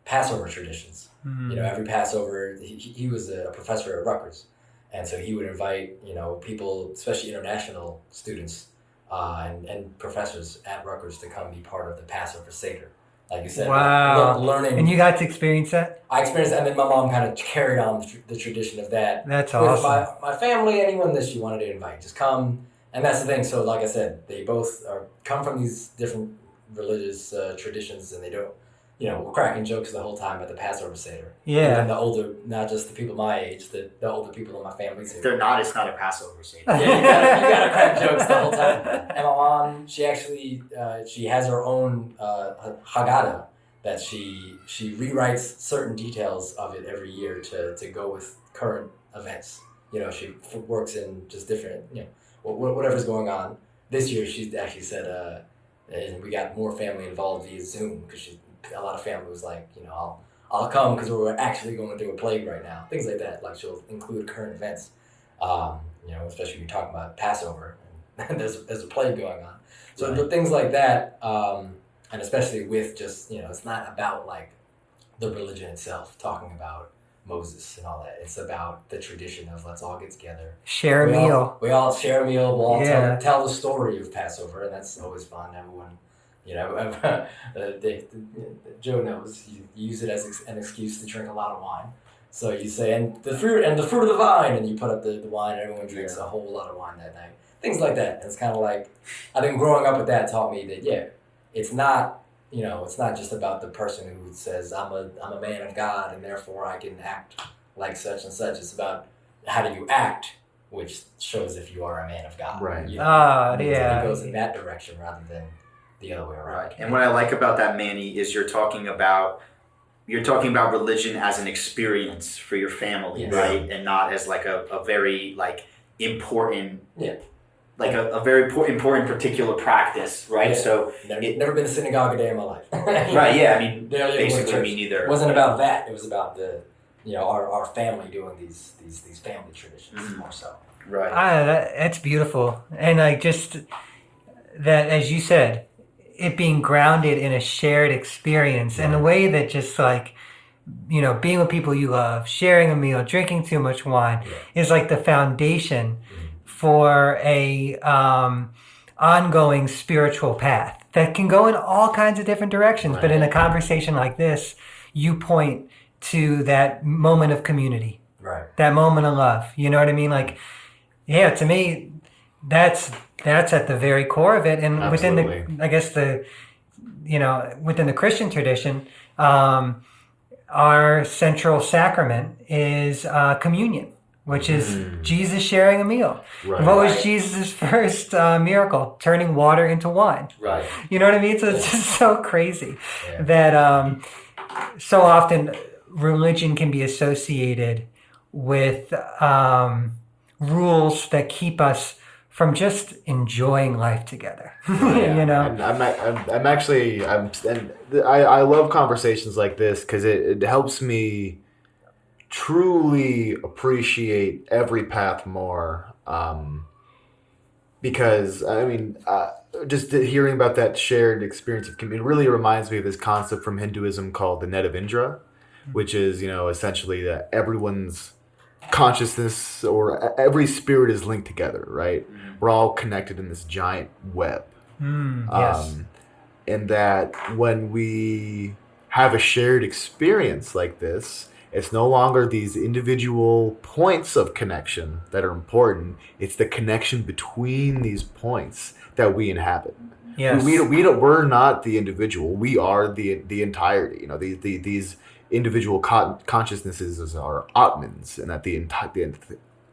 Passover traditions. Mhm. Every Passover, he was a professor at Rodgers, and so he would invite people, especially international students and professors at Rodgers, to come be part of the Passover Seder. Like you said, Wow. learning. And you got to experience that? I experienced that, and then my mom kind of carried on the tradition of that. That's With awesome. my family, anyone that she wanted to invite, just come. And that's the thing. So, like I said, they both come from these different religious traditions, and they don't, we're cracking jokes the whole time at the Passover Seder. Yeah. And then the older, not just the people my age, the older people in my family too. If they're not, it's not a Passover Seder. Yeah, you gotta crack jokes the whole time. And my mom, she actually, she has her own Haggadah that she rewrites certain details of it every year to go with current events. She works in just different, whatever's going on. This year, she actually said, and we got more family involved via Zoom because a lot of family was like, I'll come because we're actually going through a plague right now. Things like that. Like she'll include current events. Especially when you're talking about Passover and there's a plague going on. So Right. things like that, and especially with just it's not about like the religion itself, talking about Moses and all that. It's about the tradition of let's all get together. Share a meal. We all share a meal. We'll all Yeah. tell the story of Passover, and that's always fun. Everyone, Joe knows you use it as an excuse to drink a lot of wine. So you say, and the fruit of the vine, and you put up the wine, and everyone drinks a whole lot of wine that night. Things like that. And it's kind of like, I think growing up with that taught me that, it's not, it's not just about the person who says, I'm a man of God, and therefore I can act like such and such. It's about how do you act, which shows if you are a man of God. Right. Yeah. It goes in that direction rather than the other way around. Right. And what I like about that, Manny, is you're talking about religion as an experience for your family, Yes. right? And not as like a very like important, Yeah. like a very important particular practice, right? Yeah. So, Never been to synagogue a day in my life. right, yeah, I mean, Barely ever went to basically church. me neither. It wasn't about that. It was about the, our family doing these family traditions Mhm. more so. Right. That's beautiful. And just that, as you said, it being grounded in a shared experience in a way that just like, being with people you love, sharing a meal, drinking too much wine is like the foundation for a ongoing spiritual path that can go in all kinds of different directions. But in a conversation like this, you point to that moment of community, that moment of love. You know what I mean? Like, yeah, to me, that's at the very core of it. And within within the Christian tradition, our central sacrament is communion, which is Jesus sharing a meal. What was Jesus' first miracle? Turning water into wine. You know what I mean? So it's just so crazy that so often religion can be associated with rules that keep us from just enjoying life together. And I love conversations like this because it helps me truly appreciate every path more. Because just hearing about that shared experience of community really reminds me of this concept from Hinduism called the net of Indra, which is, essentially that everyone's consciousness or every spirit is linked together, right? We're all connected in this giant web. Yes. And that when we have a shared experience like this, it's no longer these individual points of connection that are important. It's the connection between these points that we inhabit. Yes. We're not the individual. We are the entirety. These individual consciousnesses are Atmans, and that the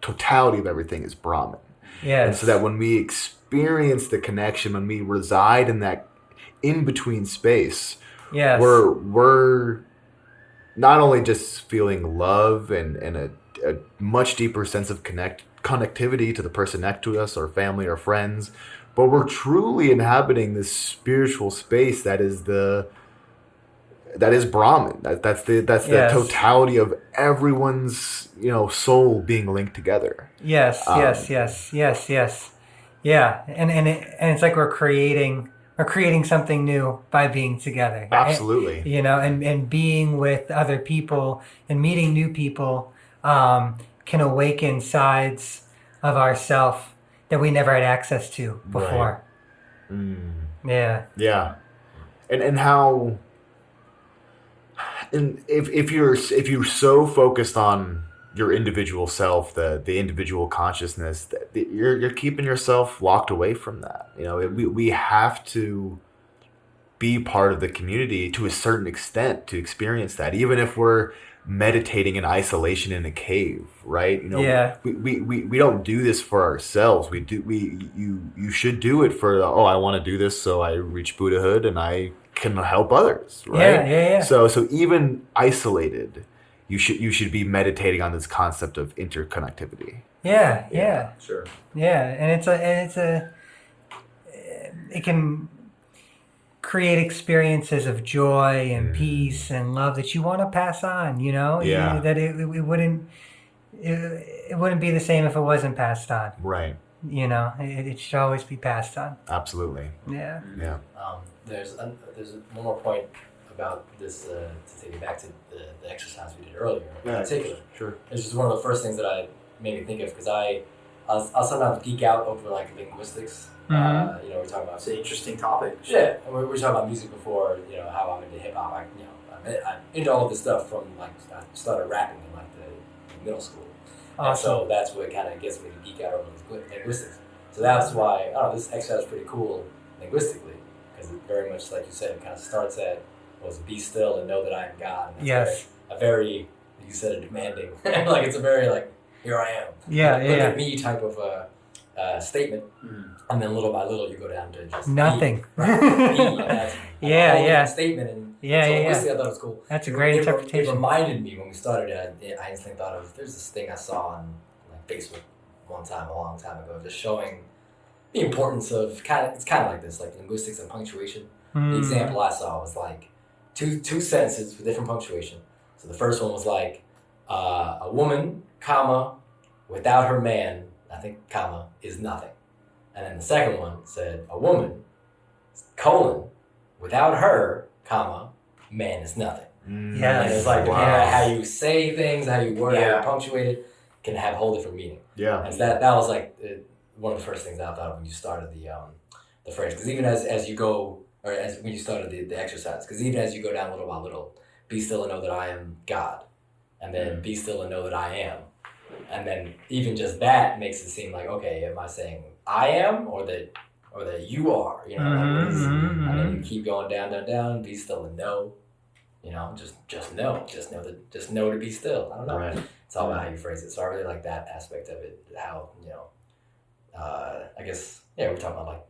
totality of everything is Brahman. Yes. And so that when we experience the connection, when we reside in that in-between space, we're not only just feeling love and a much deeper sense of connectivity to the person next to us, or family or friends, but we're truly inhabiting this spiritual space that is Brahman. That's the totality of everyone's soul being linked together. Yes. Yeah, and it's like we're creating something new by being together. Absolutely. And being with other people and meeting new people can awaken sides of ourself that we never had access to before. Yeah. Yeah. And how. And if you're so focused on your individual self, the individual consciousness, that you're keeping yourself locked away from that. We have to be part of the community to a certain extent to experience that, even if we're meditating in isolation in a cave, right? We don't do this for ourselves. You should do it for I want to do this so I reach Buddhahood and I can help others, right? Yeah. So even isolated, you should be meditating on this concept of interconnectivity. Yeah. Sure. Yeah, and it can create experiences of joy and peace and love that you want to pass on. That it wouldn't be the same if it wasn't passed on. Right. It should always be passed on. Absolutely. Yeah. There's one more point about this to take it back to the exercise we did earlier in particular. Sure. It's just one of the first things that I made me think of because I'll sometimes geek out over like linguistics. Mm-hmm. We're talking about It's an interesting topic. Yeah, and we were talking about music before. How I'm into hip hop. I'm into all of this stuff from I started rapping in the middle school. Awesome. And so that's what kind of gets me to geek out over linguistics. So that's why this exercise is pretty cool linguistically because it very much, like you said, it kind of starts at be still and know that I am God. And yes. A very, you said, a demanding. Like it's a very here I am. Look at me type of statement. And then little by little you go down to just nothing. Me, right? Yeah. Statement and linguistic, I thought it was cool. That's a great interpretation. It reminded me when we started. I instantly thought of there's this thing I saw on Facebook one time a long time ago, just showing the importance of it's kind of like this, like linguistics and punctuation. The example I saw was like two sentences with different punctuation. So the first one was like a woman, comma, without her man, I think, comma, is nothing. And then the second one said a woman, colon, without her, comma, man is nothing. Yes. And it's like, depending Wow. on how you say things, how you word, how you punctuate it, can have a whole different meaning. Yeah. And that was like one of the first things I thought of when you started the phrase. Because even as you go, or as when you started the exercise, because even as you go down little by little, be still and know that I am God, and then be still and know that I am, and then even just that makes it seem like, okay, am I saying I am or that you are? You know, like what is, and then you keep going down, be still and know. You know, just know to be still. I don't know. Right. It's all about how you phrase it. So I really like that aspect of it. How, you know, I guess, yeah, we're talking about like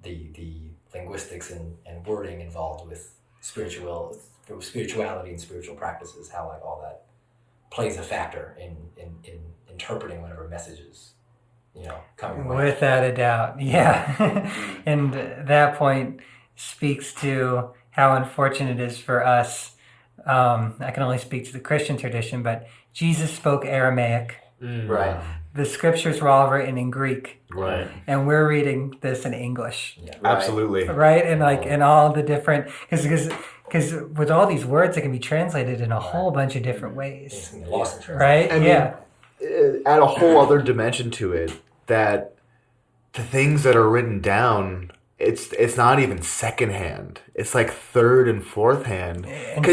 the linguistics and wording involved with spirituality and spiritual practices. How like all that plays a factor in interpreting whatever messages, you know, coming away. Without a doubt, yeah. And that point speaks to how unfortunate it is for us. I can only speak to the Christian tradition, but Jesus spoke Aramaic. Right. The scriptures were all written in Greek, Right. and we're reading this in English, Yeah. Absolutely. right? And like in all the different, because with all these words, it can be translated in a whole bunch of different ways, It's gonna be lost in translation. right? I mean, Yeah. add a whole other dimension to it, that the things that are written down, it's not even secondhand. It's like third and fourth hand. And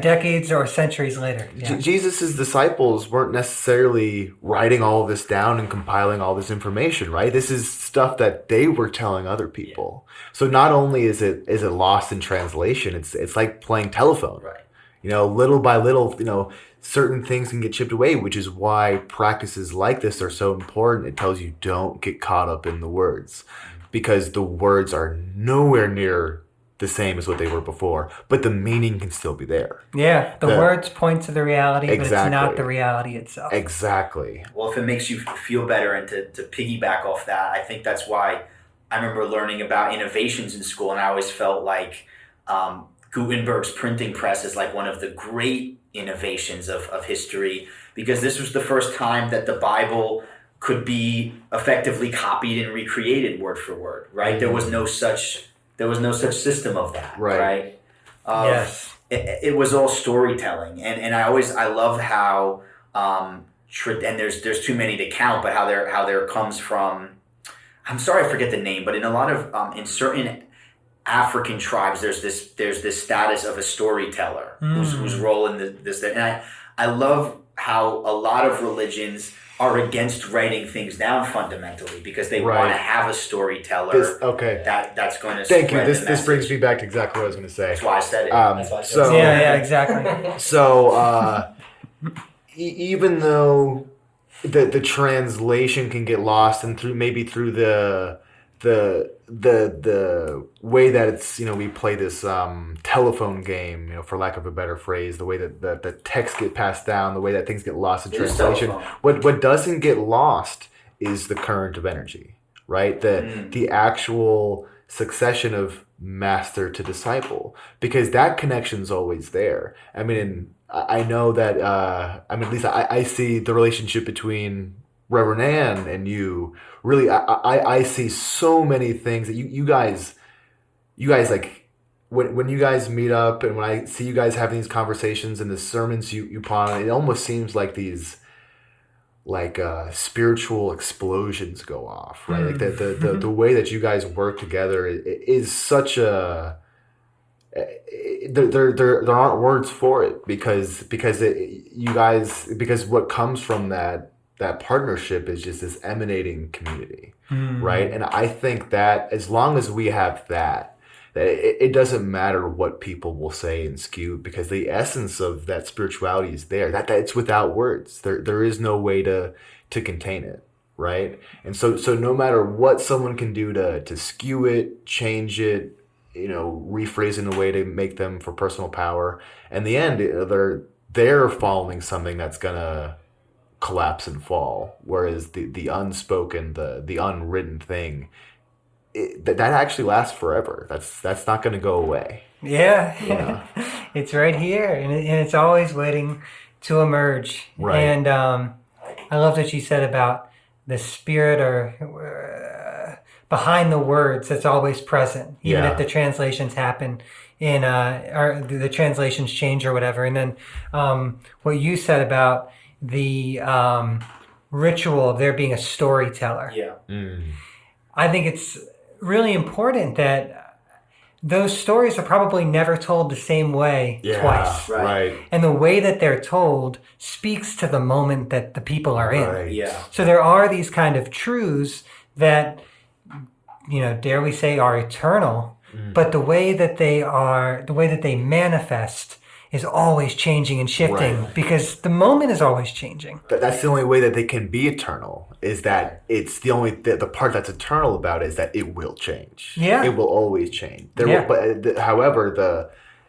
decades or centuries later. Yeah. Jesus' disciples weren't necessarily writing all this down and compiling all this information, right? This is stuff that they were telling other people. So not only is it lost in translation, it's like playing telephone. Right. You know, little by little, you know, certain things can get chipped away, which is why practices like this are so important. It tells you don't get caught up in the words, because the words are nowhere near the same as what they were before, but the meaning can still be there. Yeah, the words point to the reality, but it's not Exactly. the reality itself. Exactly. Well, if it makes you feel better, and to piggyback off that, I think that's why I remember learning about innovations in school, and I always felt like Gutenberg's printing press is like one of the great innovations of history, because this was the first time that the Bible could be effectively copied and recreated word for word, right? There was no such system of that, Right. Yes. It was all storytelling, and I love how and there's too many to count, but how there comes from. I'm sorry, I forget the name, but in a lot of in certain African tribes, there's this status of a storyteller who's role in this. And I love how a lot of religions are against writing things down fundamentally, because they Right. want to have a storyteller Okay. that's going to Thank you. spread the This message. brings me back to exactly what I was going to say. That's why I said it. That's why I said So Yeah, exactly. So even though the translation can get lost, and through the way that it's, you know, we play this telephone game, you know, for lack of a better phrase, the way that the text get passed down, the way that things get lost in It is translation. telephone. What doesn't get lost is the current of energy, right? The actual succession of master to disciple, because that connection's always there. I mean, I know that at least I see the relationship between Reverend Ann and you. Really, I see so many things that you guys like when you guys meet up, and when I see you guys having these conversations and the sermons you put on, it almost seems like these spiritual explosions go off, right? Like the way that you guys work together is such a there aren't words for it, because what comes from that partnership is just this emanating community, right? And I think that as long as we have that it doesn't matter what people will say and spew, because the essence of that spirituality is there. That it's without words. There is no way to contain it, right? And so no matter what someone can do to skew it, change it, you know, rephrase in a way to make them for personal power, in the end they're following something that's gonna collapse and fall, whereas the unspoken, the unwritten thing, that actually lasts forever. That's not going to go away. Yeah. It's right here, and it's always waiting to emerge. Right. And I love what you said about the spirit, or behind the words that's always present, even Yeah. if the translations happen in or the translations change or whatever. And then what you said about the ritual of there being a storyteller. Yeah. I think it's really important that those stories are probably never told the same way twice. Right. And the way that they're told speaks to the moment that the people are in. Right. Yeah. So there are these kind of truths that, dare we say, are eternal, but the way that they manifest is always changing and shifting because the moment is always changing. That's the only way that they can be eternal, is that it's the part that's eternal about it is that it will change. Yeah. It will always change. Yeah.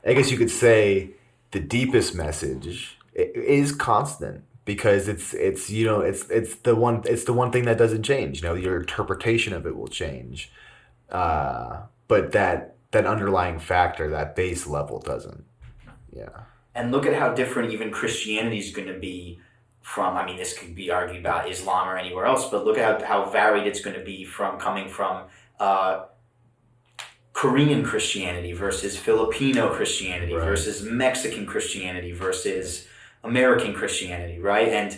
I guess you could say the deepest message is constant because it's the one thing that doesn't change. Your interpretation of it will change. But that underlying factor, that base level doesn't. Yeah. And look at how different even Christianity is going to be from, this could be argued about Islam or anywhere else, but look at how varied it's going to be from coming from Korean Christianity versus Filipino Christianity versus Mexican Christianity versus American Christianity, right? And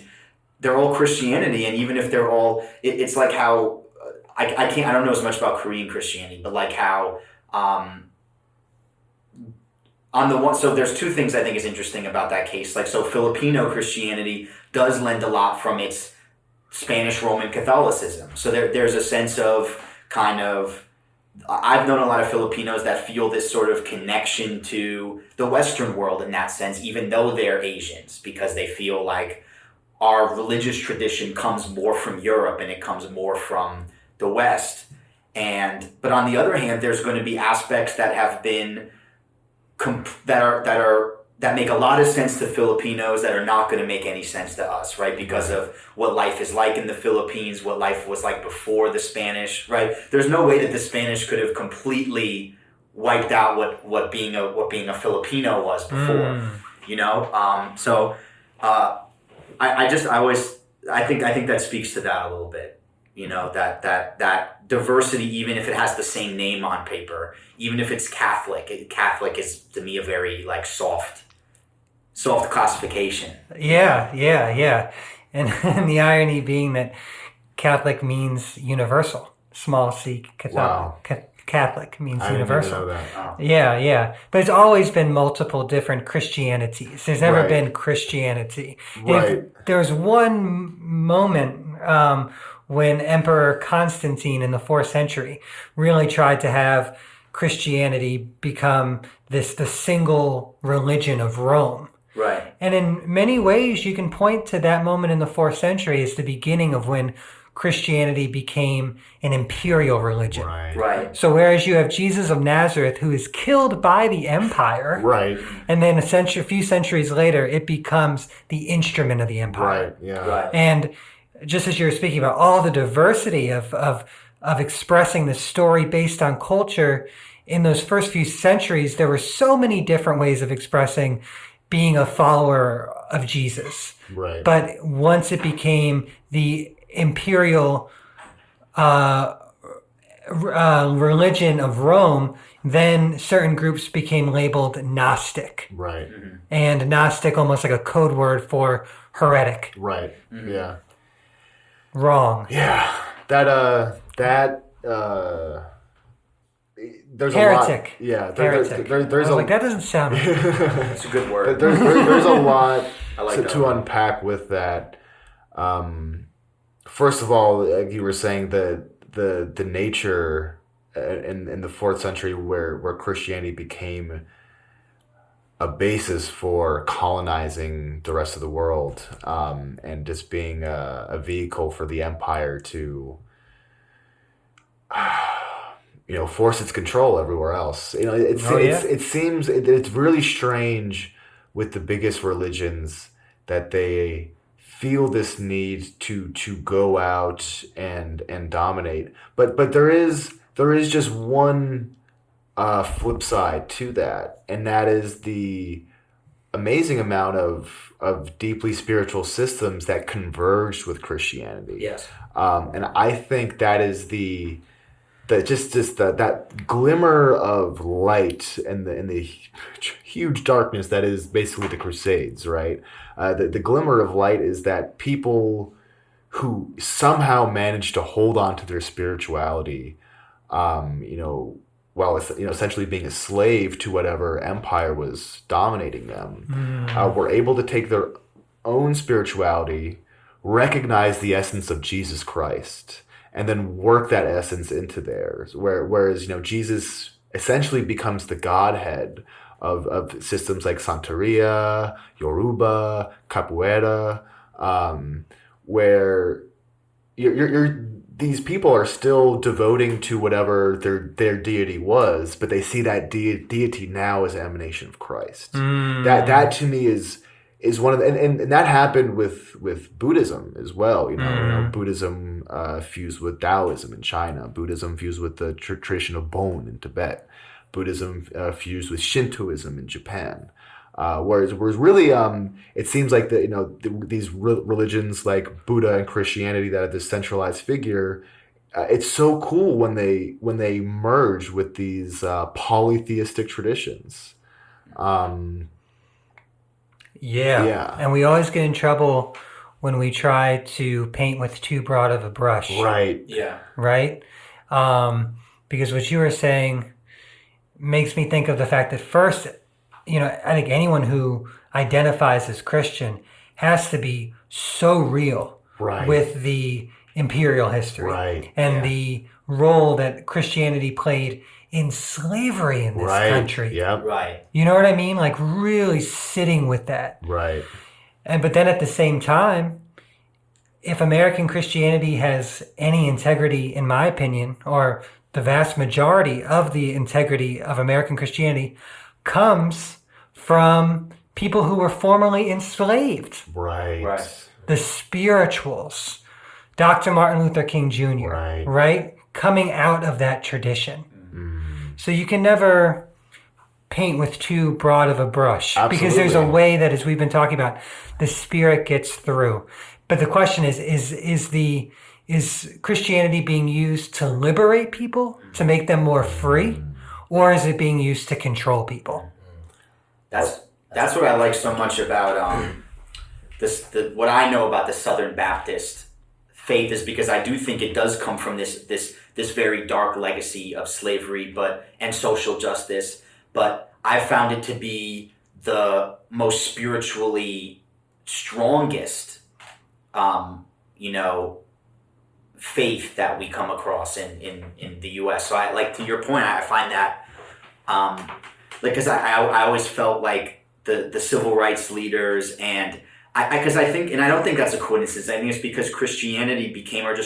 they're all Christianity, and even if they're all, it's like how, I don't know as much about Korean Christianity, but like how, on the one, so there's two things I think is interesting about that case. Like, so Filipino Christianity does lend a lot from its Spanish Roman Catholicism. So there's a sense of kind of, I've known a lot of Filipinos that feel this sort of connection to the Western world in that sense, even though they're Asians, because they feel like our religious tradition comes more from Europe and it comes more from the West. But on the other hand, there's going to be aspects that have been that make a lot of sense to Filipinos that are not going to make any sense to us, right? Because of what life is like in the Philippines, what life was like before the Spanish, right? There's no way that the Spanish could have completely wiped out what being a Filipino was before, I think that speaks to that a little bit. That diversity, even if it has the same name on paper, even if it's Catholic is to me a very like soft classification. Yeah. And the irony being that Catholic means universal. Small c, Catholic means I universal. didn't even know that. Yeah. But it's always been multiple different Christianities. There's never been Christianity. Right. There's one moment when Emperor Constantine in the 4th century really tried to have Christianity become the single religion of Rome. Right. And in many ways, you can point to that moment in the 4th century as the beginning of when Christianity became an imperial religion. Right. So whereas you have Jesus of Nazareth, who is killed by the empire, Right. and then a few centuries later, it becomes the instrument of the empire. Right. Yeah. Right. And just as you were speaking about all the diversity of expressing the story based on culture, in those first few centuries, there were so many different ways of expressing being a follower of Jesus. Right. But once it became the imperial religion of Rome, then certain groups became labeled Gnostic. Right. And Gnostic almost like a code word for heretic. Right. Yeah. Wrong. Yeah. There's Heretic. a lot. Yeah. Heretic. There's I was like, that doesn't sound right. It's a good word. there's a lot I like that to one. unpack with that. First of all, like you were saying, the nature in the 4th century where Christianity became a basis for colonizing the rest of the world, and just being a vehicle for the empire to force its control everywhere else. It seems it's really strange with the biggest religions that they feel this need to go out and dominate. But there is just one flip side to that, and that is the amazing amount of deeply spiritual systems that converged with Christianity. Yes. And I think that is the that glimmer of light and the huge darkness that is basically the Crusades, right? The glimmer of light is that people who somehow managed to hold on to their spirituality, while essentially being a slave to whatever empire was dominating them, were able to take their own spirituality, recognize the essence of Jesus Christ, and then work that essence into theirs. Whereas Jesus essentially becomes the godhead of systems like Santeria, Yoruba, Capoeira, where these people are still devoting to whatever their deity was, but they see that deity now as an emanation of Christ. That to me is one of the, and that happened with Buddhism as well. Buddhism fused with Taoism in China. Buddhism fused with the tradition of Bon in Tibet. Buddhism fused with Shintoism in Japan. Whereas really, it seems like these religions like Buddha and Christianity that have this centralized figure. It's so cool when they merge with these polytheistic traditions. Yeah. And we always get in trouble when we try to paint with too broad of a brush. Right. Yeah. Right? Because what you were saying makes me think of the fact that first, I think anyone who identifies as Christian has to be so real with the imperial history and the role that Christianity played in slavery in this country. Yeah. Right. You know what I mean? Like really sitting with that. Right. But then at the same time, if American Christianity has any integrity, in my opinion, or the vast majority of the integrity of American Christianity comes from people who were formerly enslaved. Right. The spirituals, Dr. Martin Luther King Jr., right? Coming out of that tradition. So you can never paint with too broad of a brush. Absolutely. Because there's a way that, as we've been talking about, the spirit gets through. But the question is Christianity being used to liberate people, to make them more free, or is it being used to control people? That's what I like so much about what I know about the Southern Baptist faith is because I do think it does come from this very dark legacy of slavery and social justice, but I found it to be the most spiritually strongest faith that we come across in the US. So I, like, to your point, I find that because I always felt like the civil rights leaders and because I think, and I don't think that's a coincidence. I think it's because Christianity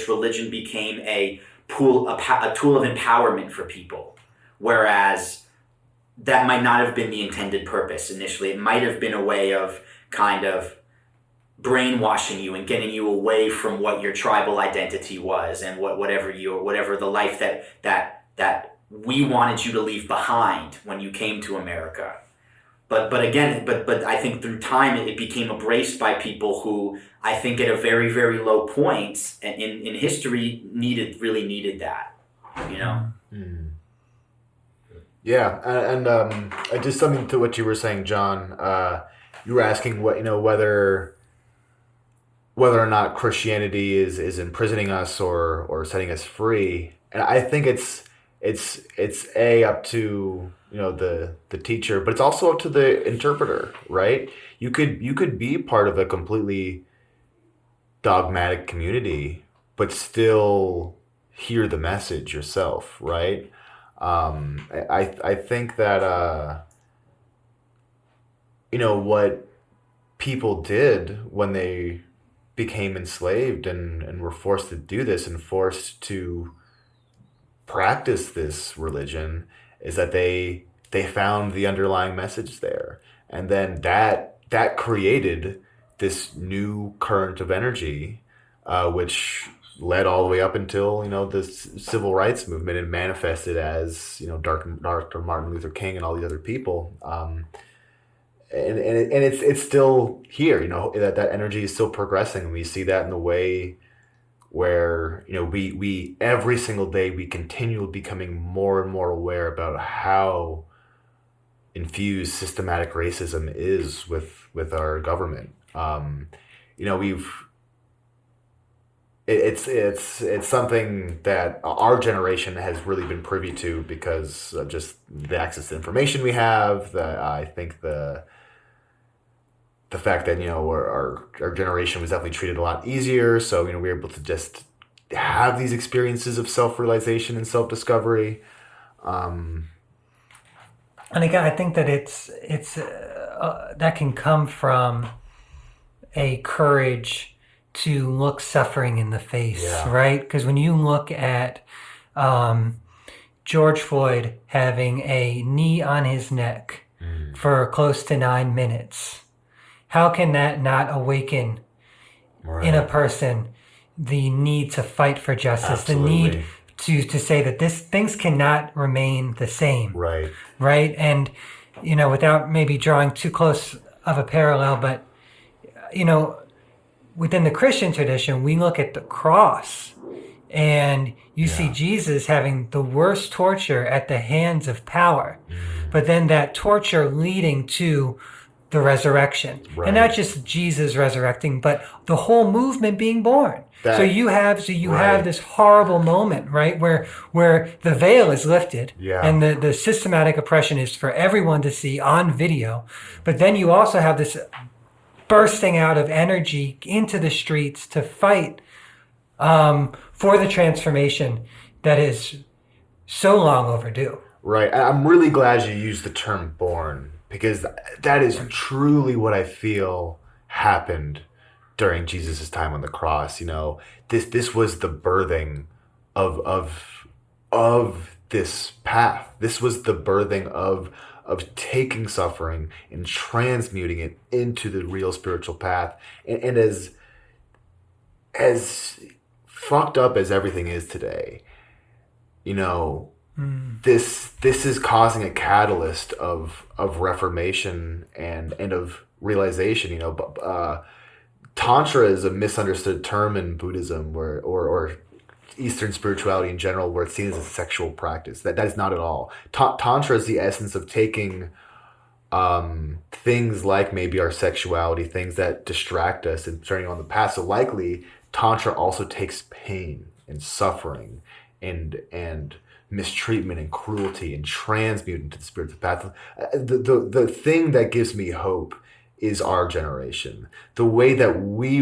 religion became a tool of empowerment for people, whereas that might not have been the intended purpose initially. It might have been a way of kind of brainwashing you and getting you away from what your tribal identity was and whatever the life that we wanted you to leave behind when you came to America. But I think through time it became embraced by people who I think at a very, very low point in history really needed that, Yeah, and just something to what you were saying, John. You were asking whether or not Christianity is imprisoning us or setting us free, and I think it's up to the teacher, but it's also up to the interpreter, right? You could be part of a completely dogmatic community, but still hear the message yourself, right? I think that what people did when they became enslaved and were forced to do this and forced to practice this religion is that they found the underlying message there, and then that created this new current of energy, which led all the way up until the civil rights movement and manifested as Dr. Martin Luther King and all these other people, and it's still here. That energy is still progressing, and we see that in the way where we every single day we continue becoming more and more aware about how infused systematic racism is with our government. It's something that our generation has really been privy to because of just the access to information we have. I think the fact that our generation was definitely treated a lot easier, so we were able to just have these experiences of self-realization and self-discovery. And again, I think that it's that can come from a courage to look suffering in the face, right? Because when you look at George Floyd having a knee on his neck for close to 9 minutes, how can that not awaken in a person the need to fight for justice, Absolutely. the need to say that things cannot remain the same, Right. And without maybe drawing too close of a parallel, but within the Christian tradition, we look at the cross and you see Jesus having the worst torture at the hands of power, but then that torture leading to the resurrection. Right. And not just Jesus resurrecting, but the whole movement being born. So you have this horrible moment, right, where the veil is lifted and the systematic oppression is for everyone to see on video. But then you also have this bursting out of energy into the streets to fight for the transformation that is so long overdue. Right. I'm really glad you used the term born, because that is truly what I feel happened during Jesus' time on the cross. This was the birthing of this path. This was the birthing of taking suffering and transmuting it into the real spiritual path. And as fucked up as everything is today, this is causing a catalyst of reformation and of realization. Tantra is a misunderstood term in Buddhism, or Eastern spirituality in general, where it's seen as a sexual practice. That is not at all. Tantra is the essence of taking things like maybe our sexuality, things that distract us, and turning on the path. So likely, Tantra also takes pain and suffering and mistreatment and cruelty and transmute into the spiritual path. The thing that gives me hope is our generation. The way that we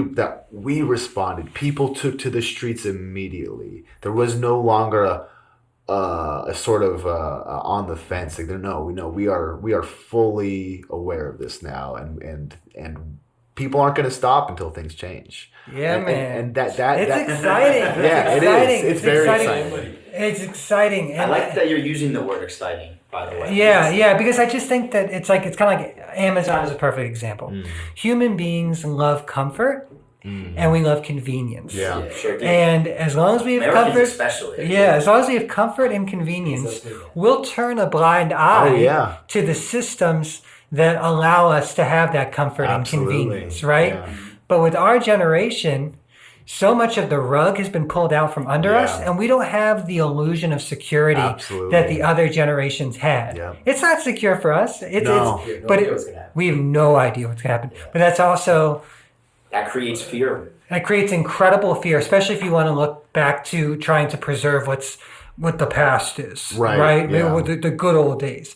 responded, people took to the streets immediately. There was no longer a sort of on the fence. Like, no, we are fully aware of this now, and people aren't going to stop until things change. Yeah, man. And that it's exciting. Yeah, it is. It's very exciting. It's exciting. I like that you're using the word exciting, by the way. Yeah, because I just think that it's kind of like Amazon is a perfect example. Human beings love comfort and we love convenience. Yeah. Sure do. And as long as we have Americans comfort, especially. as long as we have comfort and convenience, we'll turn a blind eye to the systems that allow us to have that comfort and convenience, right? Yeah. But with our generation, so much of the rug has been pulled out from under us, and we don't have the illusion of security that the other generations had. Yeah. It's not secure for us. We have no idea what's gonna happen. We have no idea what's going to happen. But that's also... That creates fear. That creates incredible fear, especially if you want to look back to trying to preserve what the past is, right? Yeah. The good old days.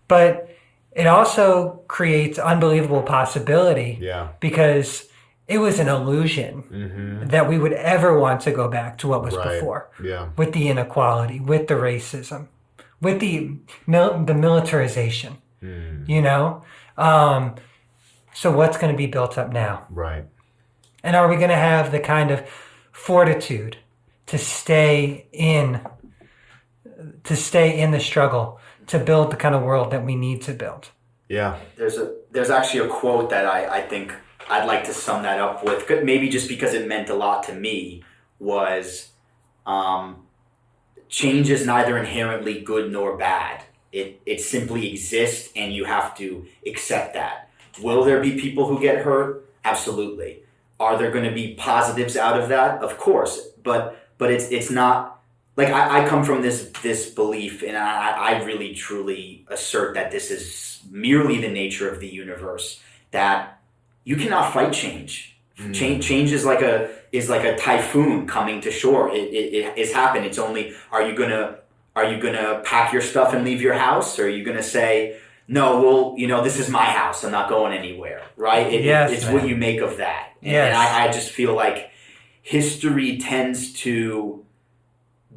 But it also creates unbelievable possibility because it was an illusion that we would ever want to go back to what was before. Yeah. With the inequality, with the racism, with the militarization, So what's going to be built up now? Right. And are we going to have the kind of fortitude to stay in the struggle to build the kind of world that we need to build? Yeah. There's actually a quote that I think I'd like to sum that up with, maybe just because it meant a lot to me, was change is neither inherently good nor bad. It simply exists, and you have to accept that. Will there be people who get hurt? Absolutely. Are there going to be positives out of that? Of course, but it's not like I come from this belief, and I really truly assert that this is merely the nature of the universe, that you cannot fight change. Change is like a typhoon coming to shore. It has happened. It's only, are you gonna pack your stuff and leave your house, or are you gonna say, no, well, this is my house, I'm not going anywhere, right? It's what you make of that. Yes. And I just feel like history tends to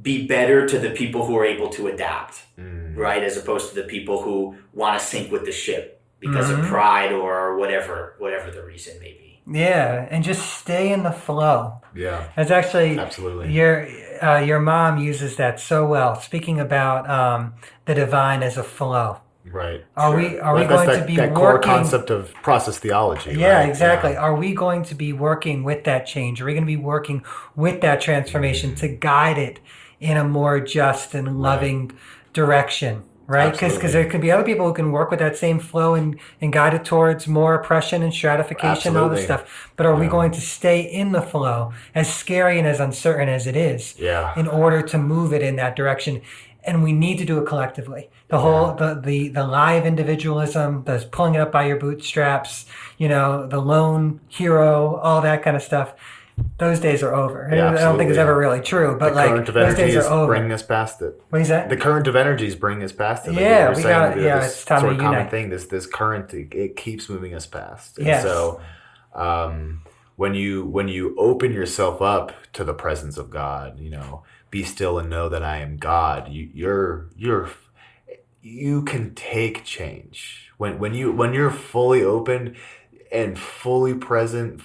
be better to the people who are able to adapt, right? As opposed to the people who want to sink with the ship because of pride or whatever the reason may be. Yeah, and just stay in the flow. Yeah. That's actually Absolutely. Your mom uses that so well, speaking about the divine as a flow. Right. Are we going to be that working? core concept of process theology? Yeah, right? exactly. Yeah. Are we going to be working with that change? Are we going to be working with that transformation to guide it in a more just and loving direction? Right? Because there could be other people who can work with that same flow and guide it towards more oppression and stratification and all this stuff. But are we going to stay in the flow, as scary and as uncertain as it is, in order to move it in that direction? And we need to do it collectively. The whole, the live individualism, the pulling it up by your bootstraps, the lone hero, all that kind of stuff. Those days are over. Yeah, I don't think it's ever really true, but the current of those days energies are over. bring us past it. What is that? The current of energies bring us past it. Like Yeah, we got. it's time sort to of common unite. thing. This current, it keeps moving us past. And Yes. so, when you open yourself up to the presence of God, be still and know that I am God. You can take change when you're fully open and fully present.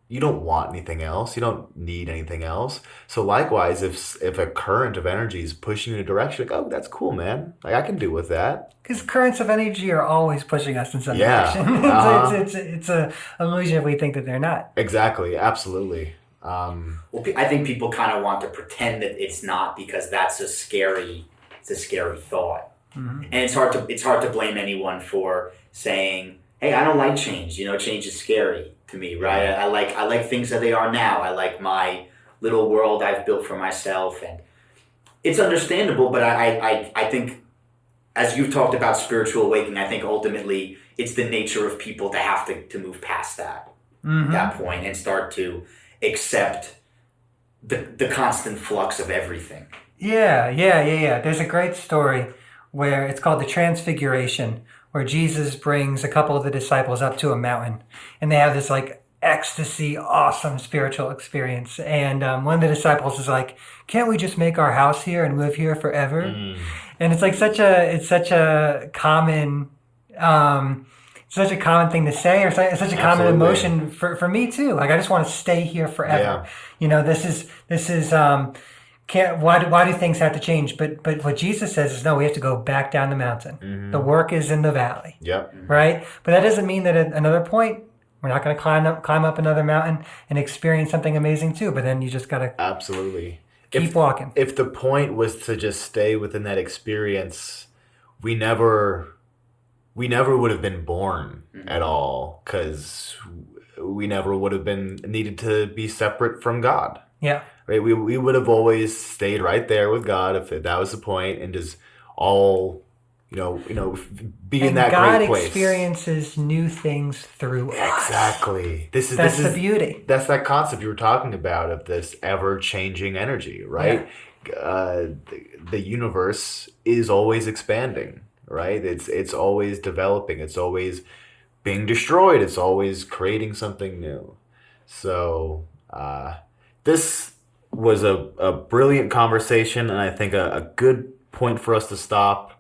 You don't want anything else. You don't need anything else. So likewise, if a current of energy is pushing you in a direction, like, oh, that's cool, man. Like, I can deal with that. Because currents of energy are always pushing us in some Yeah. direction. It's an illusion if we think that they're not. Exactly. Absolutely. Well, I think people kind of want to pretend that it's not, because that's a scary thought. And it's hard to blame anyone for saying, hey, I don't like change. Change is scary to me, right? I like things that they are now. I like my little world I've built for myself, and it's understandable. But I think, as you've talked about spiritual awakening, I think ultimately it's the nature of people to have to move past that point and start to accept the constant flux of everything. Yeah. There's a great story where it's called the Transfiguration, where Jesus brings a couple of the disciples up to a mountain, and they have this ecstasy, awesome spiritual experience. And one of the disciples is like, "Can't we just make our house here and live here forever?" And it's such a common thing to say, or it's such a common emotion for me too. Like, I just want to stay here forever. Yeah. This is why do things have to change? But what Jesus says is, no, we have to go back down the mountain. The work is in the valley. Yep. Right? But that doesn't mean that at another point we're not going to climb up another mountain and experience something amazing too. But then you just got to Absolutely keep walking. If the point was to just stay within that experience, we never would have been born at all, because we never would have been needed to be separate from God. Yeah. Right? We would have always stayed right there with God if that was the point, and just all be in that God great place. experiences new things through us. Exactly. That's the beauty. That's that concept you were talking about of this ever-changing energy, right? Yeah. The universe is always expanding, right? It's always developing. It's always being destroyed. It's always creating something new. So this was a brilliant conversation, and I think a good point for us to stop.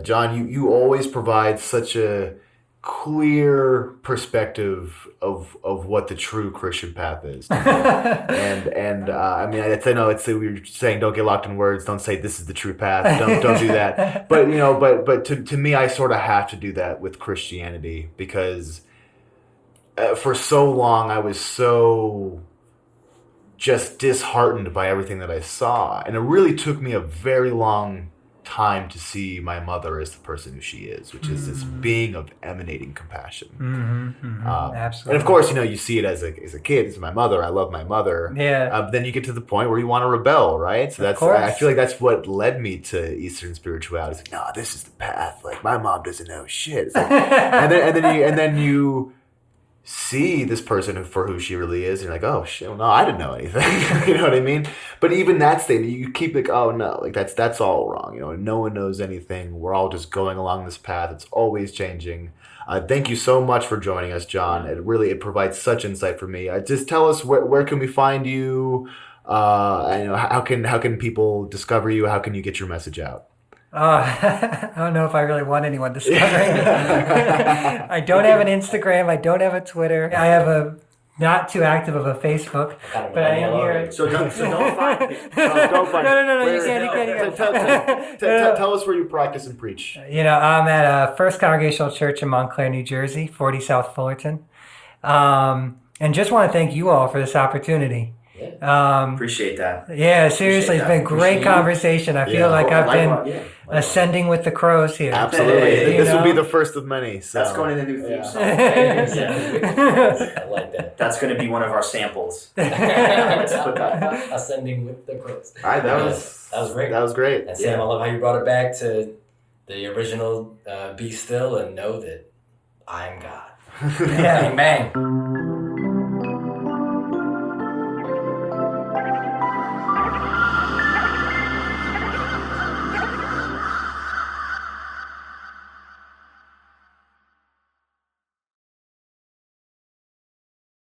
John, you always provide such a clear perspective of what the true Christian path is. and I mean, I know we were saying don't get locked in words, don't say this is the true path, don't do that. But but to me, I sort of have to do that with Christianity, because for so long I was so just disheartened by everything that I saw, and it really took me a very long time to see my mother as the person who she is, which is this being of emanating compassion. Absolutely. And of course, you see it as a kid. This is my mother. I love my mother. Yeah. Then you get to the point where you want to rebel, right? So Of course. I feel like that's what led me to Eastern spirituality. It's like, no, this is the path. Like my mom doesn't know shit. It's like, and then you see this person for who she really is, and you're like, oh shit, well, no, I didn't know anything. You know what I mean? But even that statement, you keep like, oh no, like that's all wrong. No one knows anything. We're all just going along this path. It's always changing. Thank you so much for joining us, John. It provides such insight for me. Just tell us where can we find you? How can people discover you? How can you get your message out? I don't know if I really want anyone discovering me. I don't have an Instagram. I don't have a Twitter. I have a not too active of a Facebook, but I am here. So don't find me. Don't find No, you can't. Tell us where you practice and preach. I'm at First Congregational Church in Montclair, New Jersey, 40 South Fullerton. And just want to thank you all for this opportunity. Appreciate that. Yeah, seriously, it's been a great conversation. I feel like I've been ascending with the crows here. Absolutely. This will be the first of many. So. That's going in the new theme song. I like that. That's going to be one of our samples. Let's put that. Ascending with the crows. All right, that was great. That was great. And Sam, I love how you brought it back to the original be still and know that I am God. Yeah. Bang, bang.